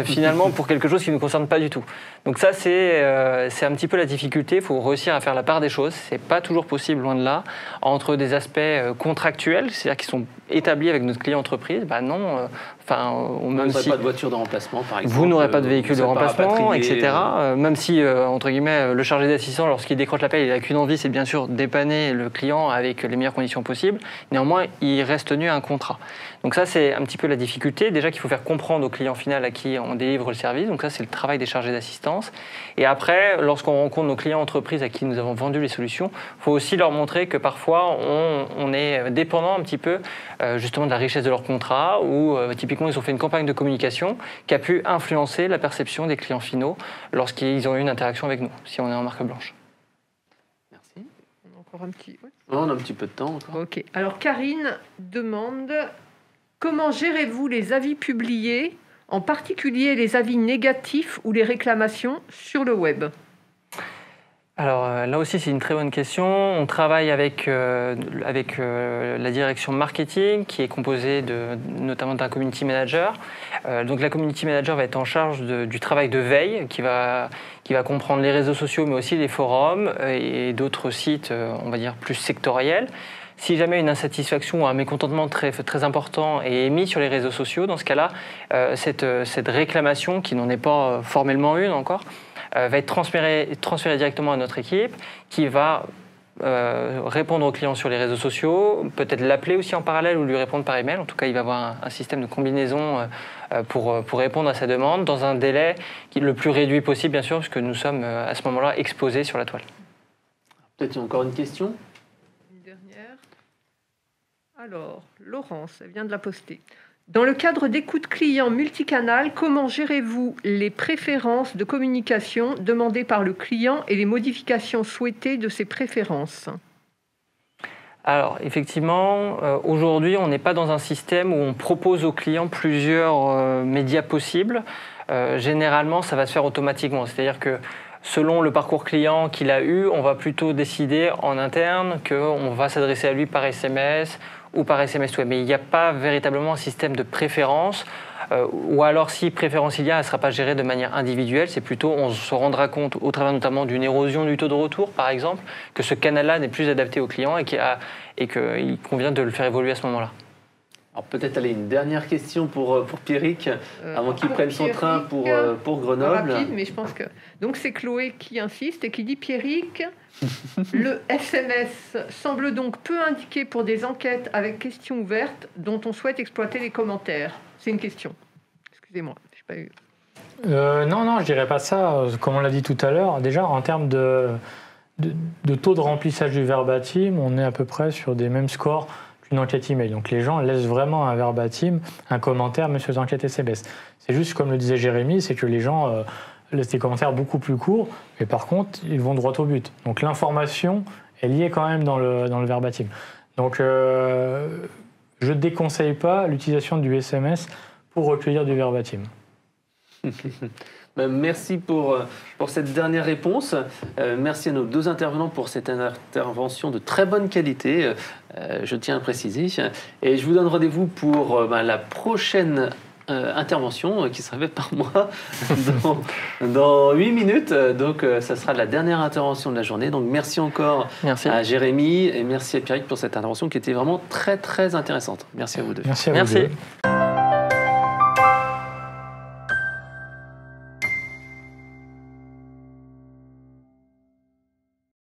finalement, pour quelque chose qui ne nous concerne pas du tout. Donc ça, c'est un petit peu la difficulté. Il faut réussir à faire la part des choses. Ce n'est pas toujours possible, loin de là, entre des aspects contractuels, c'est-à-dire qui sont établis avec notre client entreprise. Non, vous n'aurez pas de voiture de remplacement, par exemple. Vous n'aurez pas de véhicule de remplacement, etc. Même si, entre guillemets, le chargé d'assistance, lorsqu'il décroche l'appel, il n'a qu'une envie, c'est bien sûr dépanner le client avec les meilleures conditions possibles. Néanmoins, il reste tenu à un contrat. Donc ça, c'est un petit peu la difficulté. Déjà qu'il faut faire comprendre au client final à qui on délivre le service. Donc ça, c'est le travail des chargés d'assistance. Et après, lorsqu'on rencontre nos clients entreprises à qui nous avons vendu les solutions, il faut aussi leur montrer que parfois, on est dépendant un petit peu justement de la richesse de leur contrat ou typiquement, ils ont fait une campagne de communication qui a pu influencer la perception des clients finaux lorsqu'ils ont eu une interaction avec nous, si on est en marque blanche. Merci. On a encore un petit... Ouais. On a un petit peu de temps encore. Ok. Alors, Karine demande... Comment gérez-vous les avis publiés, en particulier les avis négatifs ou les réclamations sur le web? Alors là aussi, c'est une très bonne question. On travaille avec la direction marketing qui est composée notamment d'un community manager. Donc la community manager va être en charge du travail de veille qui va comprendre les réseaux sociaux mais aussi les forums et d'autres sites, on va dire, plus sectoriels. Si jamais une insatisfaction ou un mécontentement très, très important est émis sur les réseaux sociaux, dans ce cas-là, cette réclamation, qui n'en est pas formellement une encore, va être transférée directement à notre équipe qui va répondre au client sur les réseaux sociaux, peut-être l'appeler aussi en parallèle ou lui répondre par email. En tout cas, il va avoir un système de combinaison pour répondre à sa demande dans un délai le plus réduit possible, bien sûr, puisque nous sommes à ce moment-là exposés sur la toile. Peut-être encore une question ? Alors, Laurence, elle vient de la poster. Dans le cadre d'écoute client multicanal, comment gérez-vous les préférences de communication demandées par le client et les modifications souhaitées de ces préférences? Alors, effectivement, aujourd'hui, on n'est pas dans un système où on propose aux clients plusieurs médias possibles. Généralement, ça va se faire automatiquement. C'est-à-dire que selon le parcours client qu'il a eu, on va plutôt décider en interne qu'on va s'adresser à lui par SMS ou par SMS web. Mais il n'y a pas véritablement un système de préférence. Ou alors, si préférence il y a, elle ne sera pas gérée de manière individuelle. C'est plutôt, on se rendra compte, au travers notamment d'une érosion du taux de retour, par exemple, que ce canal-là n'est plus adapté au client et qu'il convient de le faire évoluer à ce moment-là. Alors peut-être une dernière question pour Pierrick, avant qu'il prenne son train pour Grenoble. Rapide, mais je pense que... Donc c'est Chloé qui insiste et qui dit: Pierrick, le SMS semble donc peu indiqué pour des enquêtes avec questions ouvertes dont on souhaite exploiter les commentaires. C'est une question. Excusez-moi, je n'ai pas eu... Non, je dirais pas ça. Comme on l'a dit tout à l'heure, déjà en termes de taux de remplissage du verbatim, on est à peu près sur des mêmes scores qu'une enquête email. Donc les gens laissent vraiment un verbatim, un commentaire, même sur les enquêtes SMS. C'est juste, comme le disait Jérémy, c'est que les gens laissent des commentaires beaucoup plus courts, mais par contre, ils vont droit au but. Donc l'information est liée quand même dans le verbatim. Donc je ne déconseille pas l'utilisation du SMS pour recueillir du verbatim. Merci pour cette dernière réponse. Merci à nos deux intervenants pour cette intervention de très bonne qualité, je tiens à préciser. Et je vous donne rendez-vous pour la prochaine intervention qui sera faite par moi dans 8 minutes. Donc, ça sera la dernière intervention de la journée. Donc, merci encore à Jérémy et merci à Pierrick pour cette intervention qui était vraiment très, très intéressante. Merci à vous deux. Merci à vous deux.